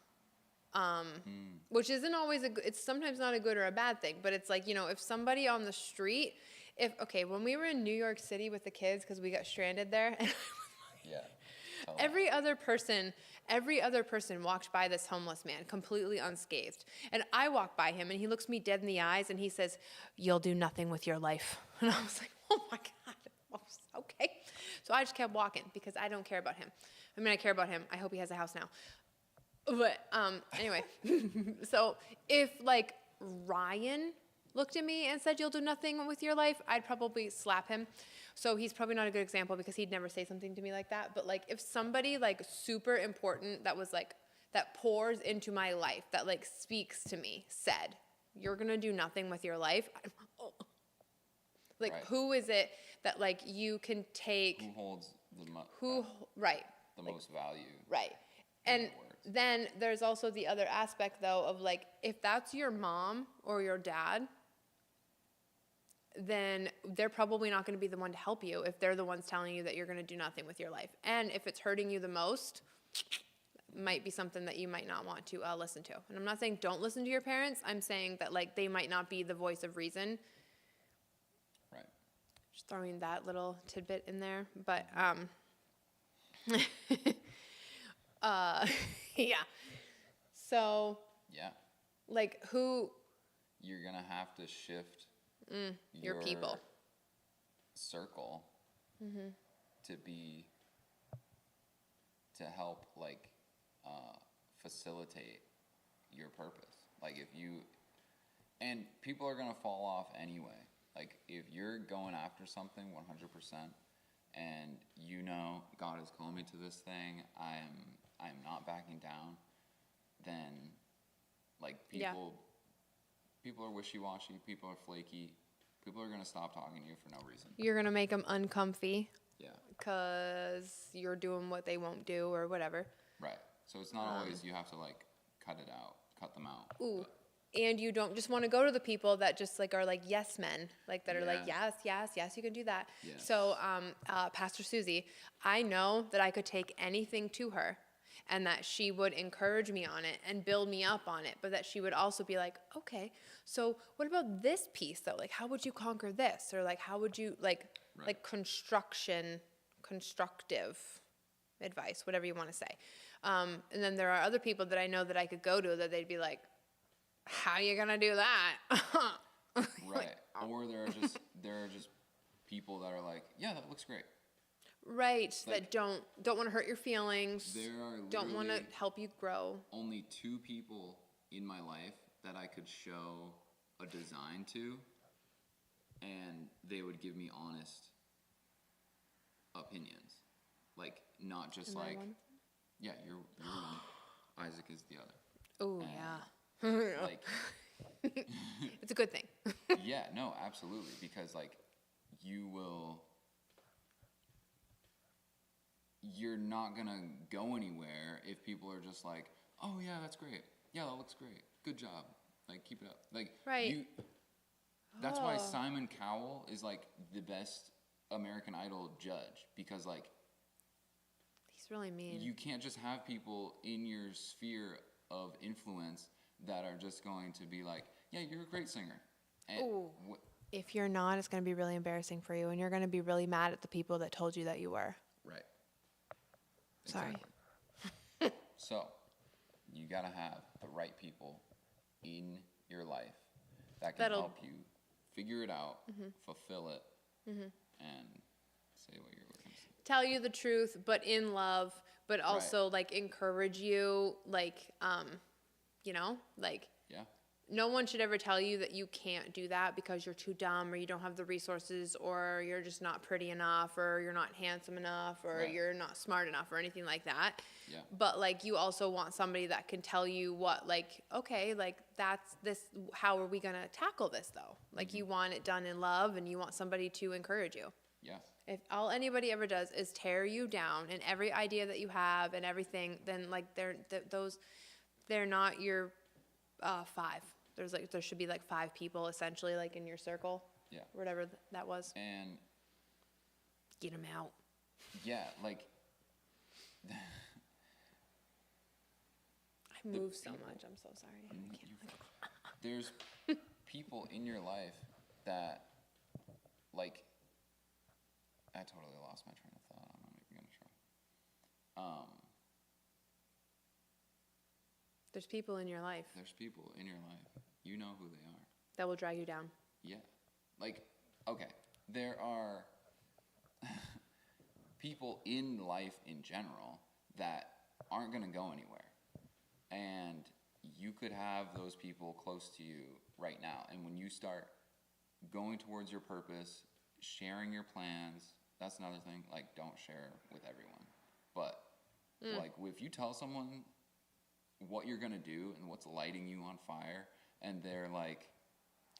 Which isn't always it's sometimes not a good or a bad thing, but it's like, you know, if somebody on the street, when we were in New York City with the kids, because we got stranded there, and
Yeah.
every other person walked by this homeless man completely unscathed. And I walk by him and he looks me dead in the eyes and he says, "You'll do nothing with your life." And I was like, oh my God, okay. So I just kept walking because I don't care about him. I mean, I care about him. I hope he has a house now. But anyway, so if like Ryan looked at me and said, "You'll do nothing with your life," I'd probably slap him. So he's probably not a good example because he'd never say something to me like that. But like if somebody like super important that was like, that pours into my life, that like speaks to me, said, "You're going to do nothing with your life." Like,
Right.
Who is it that like you can take?
Who holds the most value?
Right. And then there's also the other aspect though of like, if that's your mom or your dad, then they're probably not going to be the one to help you if they're the ones telling you that you're going to do nothing with your life. And if it's hurting you the most, might be something that you might not want to listen to. And I'm not saying don't listen to your parents. I'm saying that like they might not be the voice of reason.
Right.
Just throwing that little tidbit in there. But yeah. So
Yeah.
like who
You're gonna have to shift
your people
circle to help like facilitate your purpose. Like and people are gonna fall off anyway. Like if you're going after something 100% and you know God is calling me to this thing, I'm not backing down, then like people are wishy-washy, people are flaky, people are going to stop talking to you for no reason.
you're going to make them uncomfy
Yeah.
because you're doing what they won't do or whatever.
Right. So it's not always you have to like cut them out.
Ooh. And you don't just want to go to the people that just like are like yes men, like that are like yes, you can do that.
Yes.
So Pastor Susie, I know that I could take anything to her and that she would encourage me on it and build me up on it, but that she would also be like, okay, so what about this piece though? Like, how would you conquer this? Or like, how would you like constructive advice, whatever you want to say. And then there are other people that I know that I could go to that they'd be like, how you gonna do that?
Right. Or there are just people that are like, yeah, that looks great.
Right.
Like,
that don't want to hurt your feelings.
there are
don't want to
literally
help you grow.
only 2 people in my life that I could show a design to, and they would give me honest opinions. Like, not just
Am I
like,
one?
yeah, you're one. Isaac is the other.
Oh,
And,
yeah.
Like,
It's a good thing.
yeah, no, absolutely, because like you're not gonna go anywhere if people are just like, oh yeah, that's great. Yeah, that looks great. Good job. Like, keep it up. Like,
Right.
That's why
Oh.
Simon Cowell is like the best American Idol judge, because like
He's really mean.
you can't just have people in your sphere of influence that are just going to be like, yeah, you're a great singer. And
Ooh. If you're not, it's going to be really embarrassing for you, and you're going to be really mad at the people that told you that you were.
right.
Sorry.
Exactly. So, you gotta have the right people in your life that can
That'll-
help you figure it out, fulfill it, and say what you're looking to say.
Tell you the truth, but in love, but also like encourage you, like, like
Yeah.
no one should ever tell you that you can't do that because you're too dumb or you don't have the resources or you're just not pretty enough or you're not handsome enough or
Right.
you're not smart enough or anything like that.
Yeah.
But like you also want somebody that can tell you what, like, okay, like that's this, how are we going to tackle this though? Like you want it done in love and you want somebody to encourage you.
Yeah.
If all anybody ever does is tear you down and every idea that you have and everything, then like they're not your 5. There should be like 5 people essentially like in your circle.
Yeah.
Whatever that was.
And
Get them out.
yeah, like
I move so much. I'm so sorry. I can't.
there's people in your life that, like, I totally lost my train of thought. I'm not even gonna try.
There's people in your life
There's people in your life. You know who they are.
that will drag you down.
Yeah. Like, okay, there are people in life in general that aren't going to go anywhere. And you could have those people close to you right now. And when you start going towards your purpose, sharing your plans, that's another thing. Like, don't share with everyone. But, like, if you tell someone what you're going to do and what's lighting you on fire, and they're like,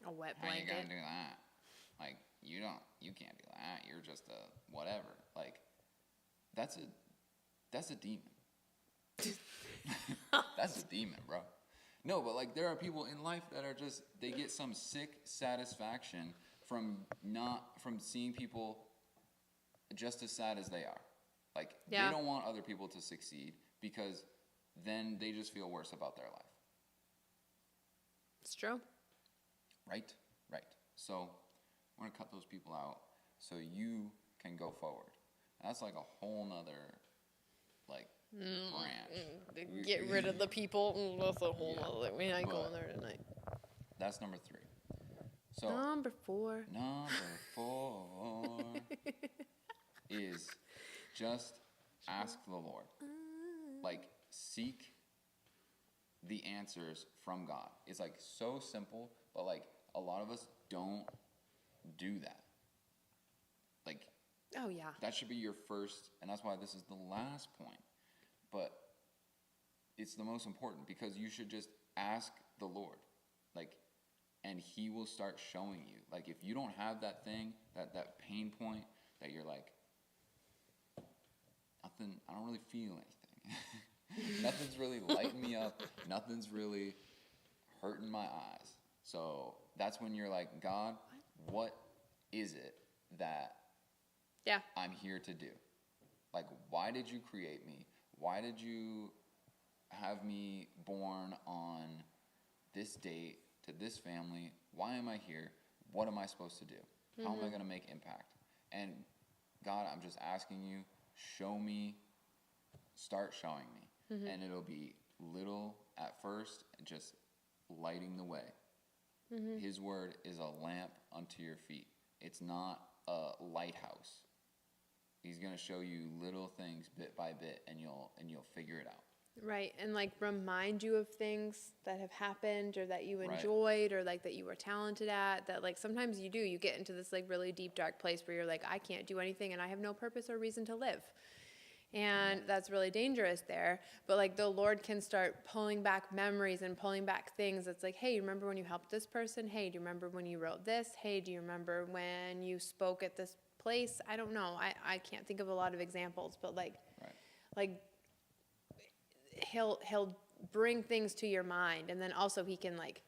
A wet
how you
blanket.
gonna do that? Like, you can't do that. You're just a whatever. Like, that's a demon. That's a demon, bro. No, but like, there are people in life that are just, they get some sick satisfaction from seeing people just as sad as they are. Like,
Yeah.
they don't want other people to succeed because then they just feel worse about their life.
It's true.
Right? Right. So we're gonna cut those people out so you can go forward. That's like a whole nother, like, branch.
Get rid of the people. That's a whole
Yeah.
nother. We ain't
But-
going there tonight.
That's number 3. So
Number 4.
number 4 is just ask the Lord. Like, seek the answers from God. It's like so simple, but like a lot of us don't do that. Like,
Oh yeah.
that should be your first, and that's why this is the last point. But it's the most important because you should just ask the Lord. Like, and he will start showing you. Like, if you don't have that thing, that pain point that you're like, nothing, I don't really feel anything. Nothing's really lighting me up. Nothing's really hurting my eyes. So that's when you're like, God, what is it that
Yeah.
I'm here to do? Like, why did you create me? Why did you have me born on this date to this family? Why am I here? What am I supposed to do? How am I going to make impact? And God, I'm just asking you, show me, start showing me. And it'll be little at first, just lighting the way. His word is a lamp unto your feet. It's not a lighthouse. He's gonna show you little things bit by bit, and you'll figure it out.
Right, and like remind you of things that have happened or that you
Right.
enjoyed or like that you were talented at, that like sometimes you get into this like really deep dark place where you're like, I can't do anything and I have no purpose or reason to live. And that's really dangerous there. But like the Lord can start pulling back memories and pulling back things. It's like, hey, you remember when you helped this person? Hey, do you remember when you wrote this? Hey, do you remember when you spoke at this place? I don't know. I can't think of a lot of examples, but like,
Right.
like he'll bring things to your mind, and then also he can like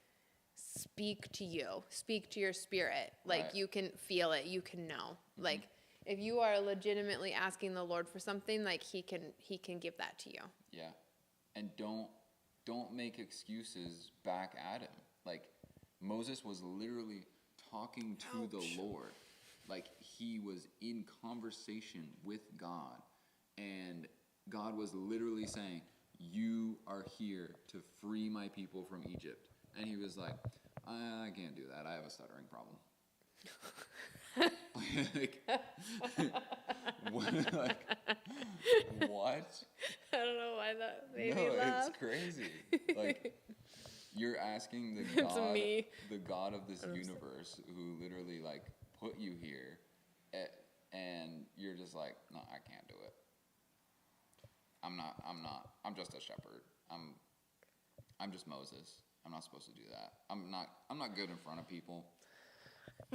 speak to your spirit. Like
Right.
you can feel it, you can know. Like if you are legitimately asking the Lord for something, like he can give that to you.
Yeah, and don't make excuses back at him. Like Moses was literally talking to the Lord, like he was in conversation with God, and God was literally saying, "You are here to free my people from Egypt," and he was like, "I can't do that. I have a stuttering problem." like, what?
I don't know why that made
No,
me laugh.
it's crazy. Like, you're asking the
It's
God,
me.
the God of this universe, who literally like put you here, and you're just like, no, I can't do it. I'm just a shepherd. I'm just Moses. I'm not supposed to do that. I'm not good in front of people.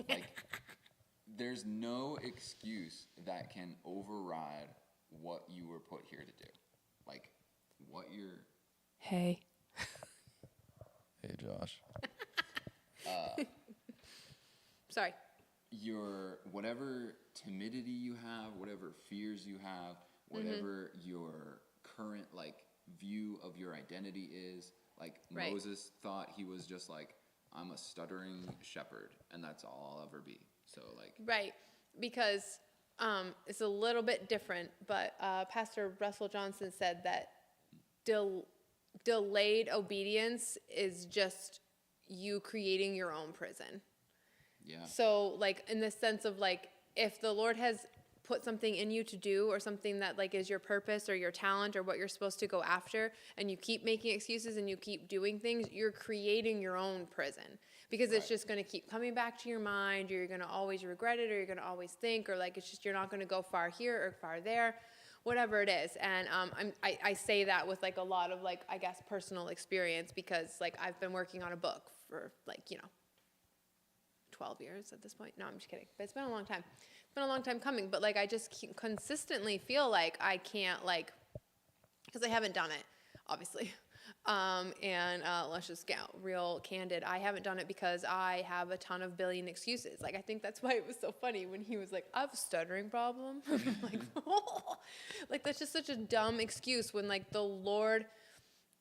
Like, there's no excuse that can override what you were put here to do. Like, what you're...
Hey.
Hey, Josh.
Sorry.
Your, whatever timidity you have, whatever fears you have, whatever your current, like, view of your identity is, like,
Right.
Moses thought he was just like, I'm a stuttering shepherd, and that's all I'll ever be. So, like...
Right, because it's a little bit different, but Pastor Russell Johnson said that delayed obedience is just you creating your own prison.
Yeah.
So, like, in the sense of, like, if the Lord has put something in you to do, or something that, like, is your purpose or your talent or what you're supposed to go after, and you keep making excuses and you keep doing things, you're creating your own prison. Because it's
Right.
just going to keep coming back to your mind, or you're going to always regret it, or you're going to always think, or, like, it's just you're not going to go far here or far there, whatever it is. And I say that with, like, a lot of, like, I guess, personal experience, because, like, I've been working on a book for, like, 12 years at this point. No, I'm just kidding. But it's been a long time. It's been a long time coming. But, like, I just consistently feel like I can't, like, because I haven't done it, obviously. And let's just get real candid. I haven't done it because I have a ton of billion excuses. Like, I think that's why it was so funny when he was like, I have a stuttering problem. I'm like, oh. Like, that's just such a dumb excuse when, like, the Lord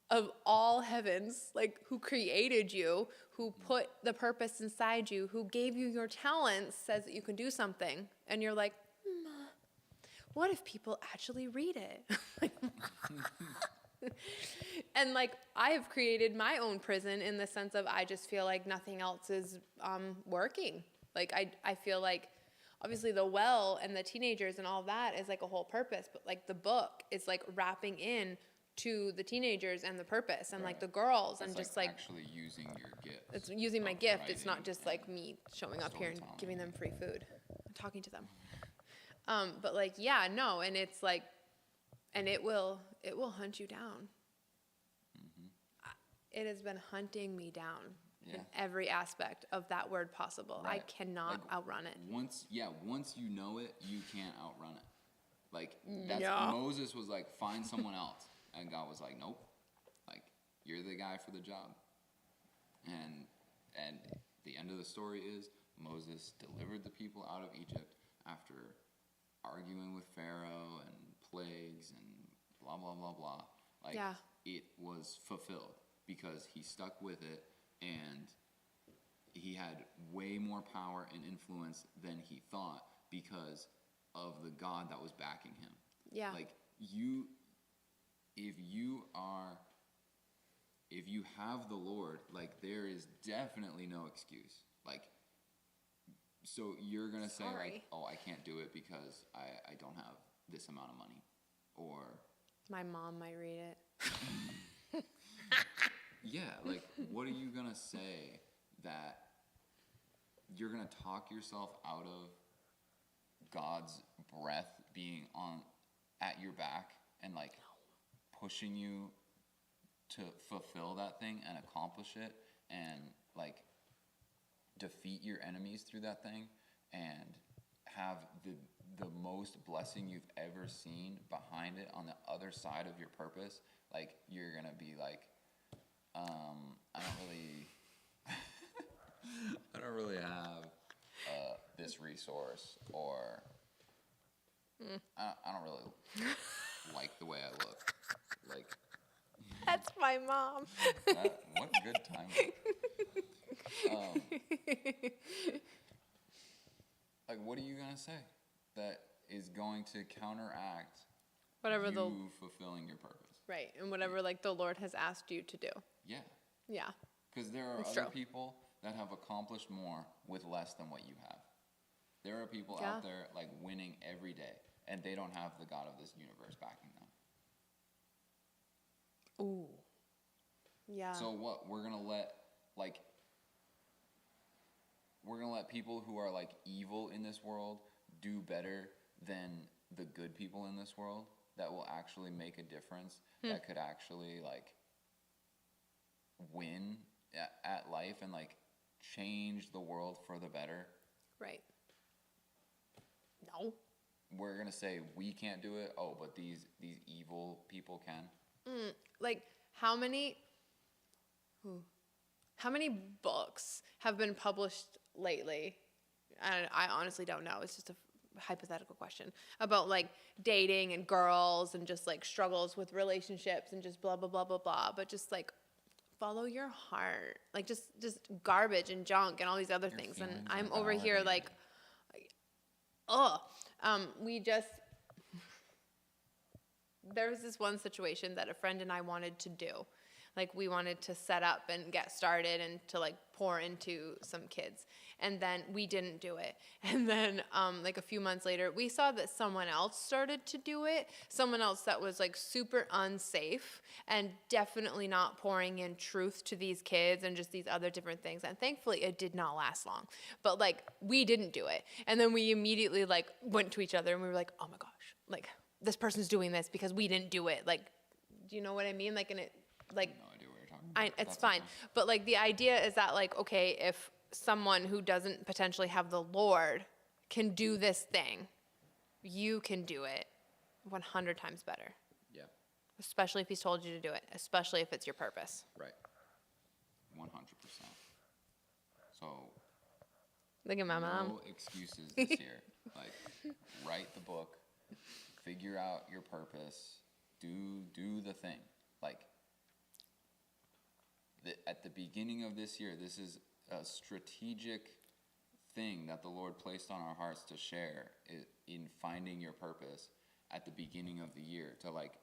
of all heavens, like, who created you, who put the purpose inside you, who gave you your talents, says that you can do something. And you're like, what if people actually read it? And, like, I have created my own prison in the sense of I just feel like nothing else is working. Like, I feel like, obviously, the well and the teenagers and all that is, like, a whole purpose. But, like, the book is, like, wrapping in to the teenagers and the purpose and, like, the girls.
That's
and just, like,
actually using your gift.
it's using my
of
gift. It's not
writing
just,
and
like, me showing up here and
storytelling.
giving them free food. I'm talking to them. But, like, yeah, no, and it's, like, and it will hunt you down. It has been hunting me down in
Yeah.
every aspect of that word possible. I
Right.
cannot
Like,
outrun it.
Once you know it, you can't outrun it. Like, that's
No.
Moses was like, find someone else, and God was like, nope, like, you're the guy for the job. And the end of the story is Moses delivered the people out of Egypt after arguing with Pharaoh and plagues and blah blah blah blah. Like,
Yeah.
it was fulfilled because he stuck with it, and he had way more power and influence than he thought because of the God that was backing him.
Yeah.
Like, if you have the Lord, like, there is definitely no excuse. Like, So you're gonna say like,
Sorry.
oh, I can't do it because I don't have this amount of money, or
My mom might read it.
yeah, like what are you gonna say that you're gonna talk yourself out of God's breath being at your back and like pushing you to fulfill that thing and accomplish it and like defeat your enemies through that thing and have the most blessing you've ever seen behind it on the other side of your purpose? Like you're gonna be like, I don't really have this resource, or I don't really like the way I look. Like
That's my mom.
what a good time. Like, what are you gonna say that is going to counteract
Whatever
you fulfilling your purpose?
Right, and whatever like the Lord has asked you to do.
Yeah,
Yeah.
because there are
It's
other
true.
people that have accomplished more with less than what you have. There are people
Yeah.
out there like winning every day, and they don't have the God of this universe backing them.
Ooh. Yeah.
So what? We're gonna let people who are like evil in this world do better than the good people in this world that will actually make a difference, that could actually like win at life and like change the world for the better.
Right. No.
We're gonna say we can't do it. Oh, but these evil people can.
Like how many books have been published lately? I honestly don't know. It's just a hypothetical question about like dating and girls and just like struggles with relationships and just blah blah blah blah blah. But just like follow your heart, like just garbage and junk and all these other things. And
feelings
I'm
are
over here
validated.
like, there was this one situation that a friend and I wanted to do. Like we wanted to set up and get started and to like pour into some kids. And then we didn't do it. And then like a few months later, we saw that someone else started to do it. Someone else that was like super unsafe and definitely not pouring in truth to these kids and just these other different things. And thankfully it did not last long. But like we didn't do it. And then we immediately like went to each other and we were like, oh my gosh, like this person's doing this because we didn't do it. Like, do you know what I mean? Like, and it, like,
No idea what you're talking about.
it's
That's
fine.
okay.
But like the idea is that like, okay, if someone who doesn't potentially have the Lord can do this thing, you can do it 100 times better.
Yeah.
Especially if he's told you to do it, especially if it's your purpose.
Right. 100%. So
Look at my mom.
no excuses this year. Like, write the book, figure out your purpose, do the thing. Like, at the beginning of this year, this is a strategic thing that the Lord placed on our hearts to share in finding your purpose at the beginning of the year, to like,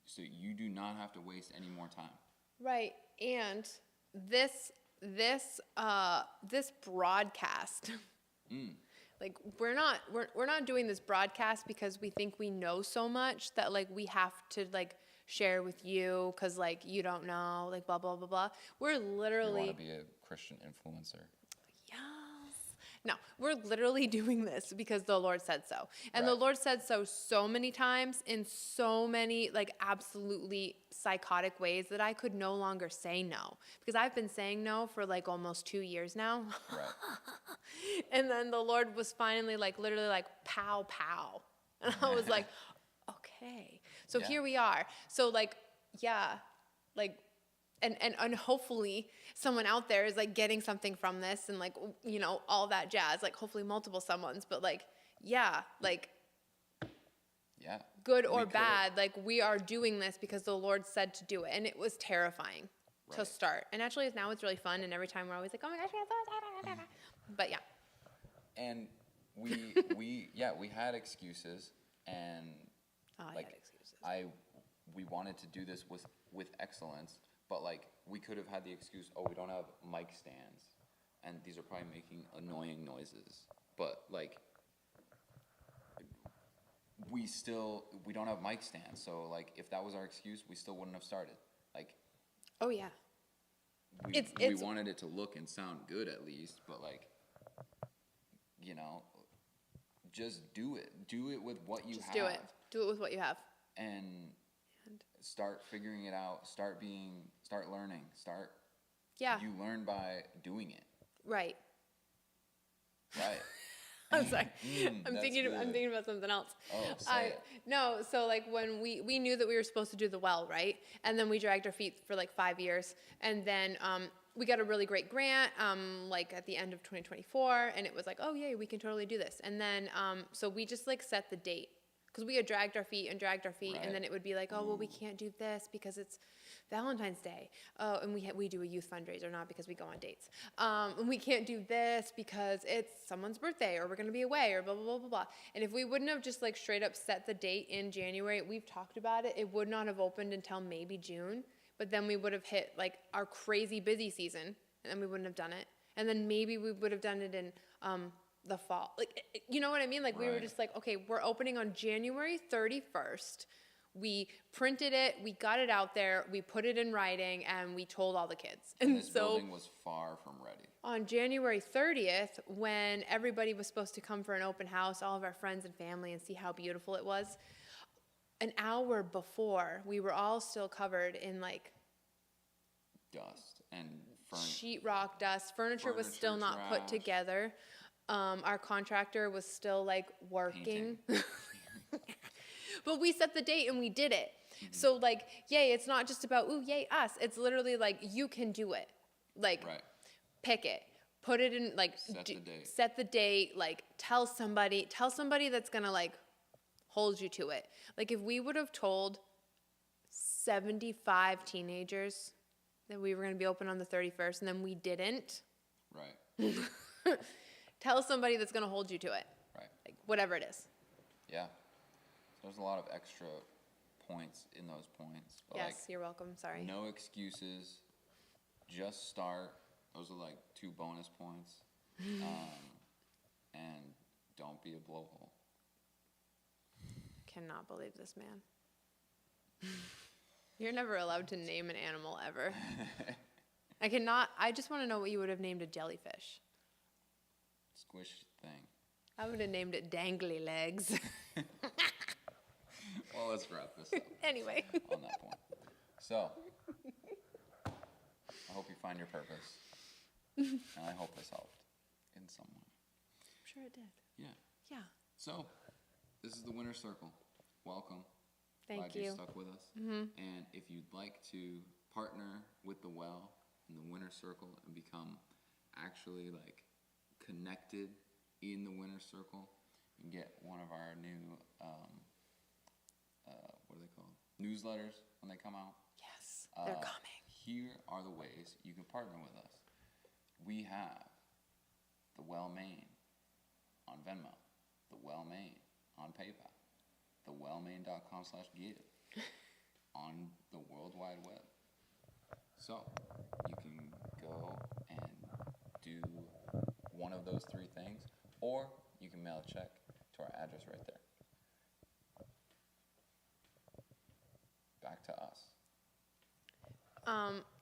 so you do not have to waste any more time.
Right. And this broadcast, like we're not doing this broadcast because we think we know so much that like we have to like share with you because like you don't know, like blah blah blah blah. We're
You
literally
want to be a Christian influencer.
yes. No, we're literally doing this because the Lord said so. And the
Right.
Lord said so many times in so many like absolutely psychotic ways that I could no longer say no. Because I've been saying no for like almost 2 years now.
Right.
And then the Lord was finally like literally like pow pow. And I was like, okay. So
Yeah.
here we are. So like, yeah, like and hopefully someone out there is like getting something from this and like, you know, all that jazz, like hopefully multiple someones, but like, yeah, like
Yeah.
good
We
or
could've-
bad, like we are doing this because the Lord said to do it. And it was terrifying to
Right.
start. And actually now it's really fun. And every time we're always like, oh my gosh, we have so but yeah.
And we had excuses, and
Oh, I
like
had excuses.
we wanted to do this with excellence, but like we could have had the excuse, oh, we don't have mic stands, and these are probably making annoying noises. but like we don't have mic stands, so like if that was our excuse, we still wouldn't have started. Like
Oh yeah.
we
It's
wanted it to look and sound good at least, but like, you know, just do it. Do it with what you
just
have.
do it. Do it with what you have.
And start figuring it out. Start learning.
Yeah.
You learn by doing it.
Right.
Right.
I'm sorry. I'm
that's
thinking
good.
about something else.
Oh, say it.
No, so like when we knew that we were supposed to do the well, right? And then we dragged our feet for like 5 years. And then we got a really great grant like at the end of 2024, and it was like, oh yay, we can totally do this. And then so we just like set the date, because we had dragged our feet,
Right.
and then it would be like, oh well, we can't do this because it's Valentine's Day. Oh, and we do a youth fundraiser, not because we go on dates. And we can't do this because it's someone's birthday, or we're gonna be away, or blah blah blah blah blah. And if we wouldn't have just like straight up set the date in January, we've talked about it, it would not have opened until maybe June. But then we would have hit like our crazy busy season, and we wouldn't have done it. And then maybe we would have done it in the fall. Like, you know what I mean? Like we were
Right.
just like, okay, we're opening on January 31st. We printed it, we got it out there, we put it in writing, and we told all the kids.
And
And
this
so
building was far from ready.
on January 30th, when everybody was supposed to come for an open house, all of our friends and family, and see how beautiful it was, an hour before, we were all still covered in like
Dust and furniture.
sheetrock dust. Furniture was still
Furniture
not put
trash.
together. Our contractor was still like working. But we set the date and we did it. So like, yay, it's not just about, ooh, yay, us. It's literally like, you can do it. Like,
Right.
pick it. Put it in, like,
Set the date.
set the date, like, tell somebody that's gonna, like, hold you to it. Like, if we would have told 75 teenagers that we were gonna be open on the 31st, and then we didn't,
Right.
tell somebody that's gonna hold you to it.
Right.
Like, whatever it is.
Yeah. There's a lot of extra points in those points. But
Yes, you're welcome, sorry.
no excuses. Just start. Those are like 2 bonus points. And don't be a blowhole.
Cannot believe this man. You're never allowed to name an animal ever. I just want to know what you would have named a jellyfish.
Squish thing.
I would have named it Dangly Legs.
Well, let's wrap this up
Anyway.
on that point. So, I hope you find your purpose. And I hope this helped in some way.
I'm sure it did.
Yeah.
Yeah.
So, this is the Winner Circle. Welcome.
Thank
Glad
you.
you stuck with us. And if you'd like to partner with the Well and the Winner Circle and become actually like connected in the Winner Circle and get one of our new what are they called? Newsletters when they come out.
Yes, they're coming.
Here are the ways you can partner with us. We have the Well Maine on Venmo, the Well Maine on PayPal, the wellmaine.com/give on the World Wide Web. So you can go and do one of those 3 things, or you can mail a check to our address right there. Back to us.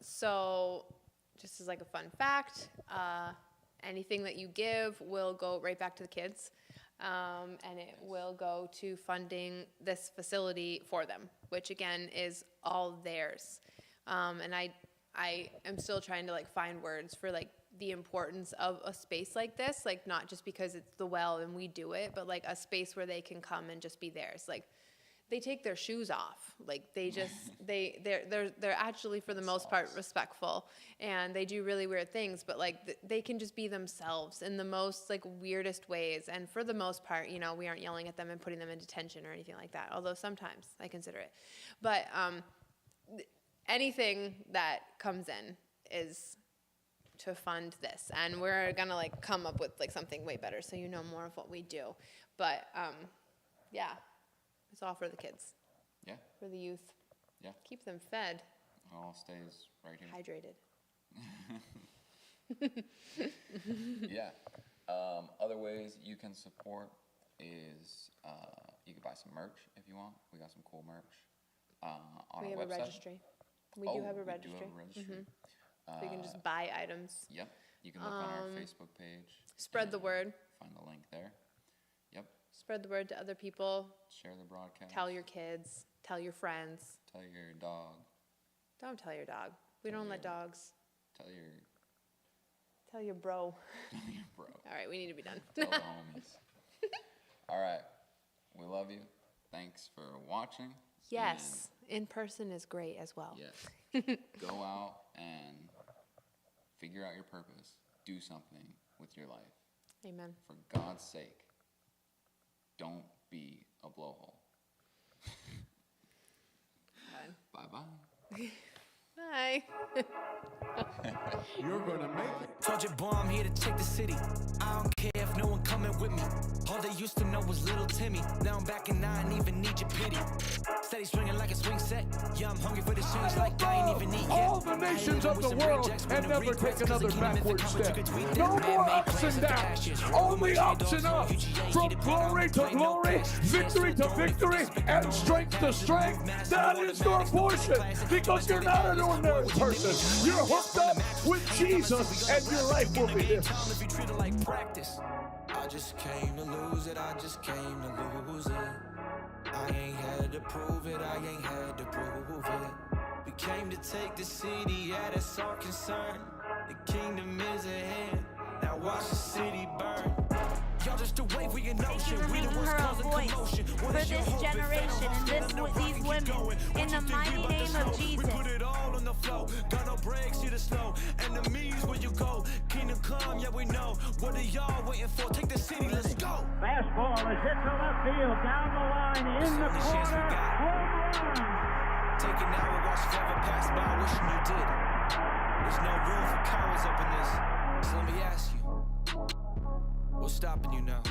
So, just as like a fun fact, anything that you give will go right back to the kids. And it will go to funding this facility for them, which again is all theirs. And I am still trying to like find words for like the importance of a space like this, like not just because it's the Well and we do it, but like a space where they can come and just be theirs. Like they take their shoes off. Like they just they're actually for the most part respectful, and they do really weird things, but like they can just be themselves in the most like weirdest ways. And for the most part, you know, we aren't yelling at them and putting them in detention or anything like that. Although sometimes I consider it, but anything that comes in is to fund this, and we're gonna like come up with like something way better so you know more of what we do. But yeah, it's all for the kids,
Yeah,
for the youth.
yeah.
Keep them fed,
It all stays right here.
hydrated.
Yeah. Other ways you can support is you can buy some merch if you want. We got some cool merch on
We
our
have
website.
a registry. We do have a
We do
registry.
have a registry.
So you can just buy items.
Yep. You can look on our Facebook page.
Spread the
and
word.
Find the link there. Yep.
Spread the word to other people.
Share the broadcast.
Tell your kids. Tell your friends.
Tell your dog.
Don't tell your dog. We don't let dogs.
Tell your
Tell your bro.
bro.
All right, we need to be done.
Tell the homies. All right. We love you. Thanks for watching.
Yes, in person is great as well.
And yes. Go out and figure out your purpose. Do something with your life.
Amen.
For God's sake, don't be a blowhole. Bye-bye.
Bye.
You're gonna make it.
Told your boy I'm here to take the city. I don't care if no one coming with me. All they used to know was little Timmy. Now I'm back and I ain't even need your pity. Steady swinging like a swing set. Yeah, I'm hungry for the change like I ain't even eat yet.
All the nations of the world and never take another backward step. No more ups and downs, only ups and ups. From glory to glory, victory to victory, and strength to strength. That is your portion, because you're not an ordinary person. You're hooked up with Jesus, and your life will be different.
If you treat it like practice. I just came to lose it, I just came to lose it. I ain't had to prove it, I ain't had to prove it. We came to take the city, yeah, that's our concern. The kingdom is at hand, now watch the city burn. Y'all just a wave for your notion.
Thank you for
We the
making
ones
her a
causing
voice
commotion.
for
What is your
this
hope? If
generation and
ain't no hope,
these
keep
women.
going. What
In
you
the
think
mighty
we about to
name of
show?
Jesus.
We put it all on the flow. Got no brakes, you the slow. Enemies where you go. Kingdom come, yeah we know. What are y'all waiting for? Take the city, let's go.
Fastball is hit to left field, down the line, in the
Only chance we
corner,
got.
home run.
Take an hour, watch forever pass by, wishing you did. There's no room for cowards up in this. So let me ask you, what's stopping you now?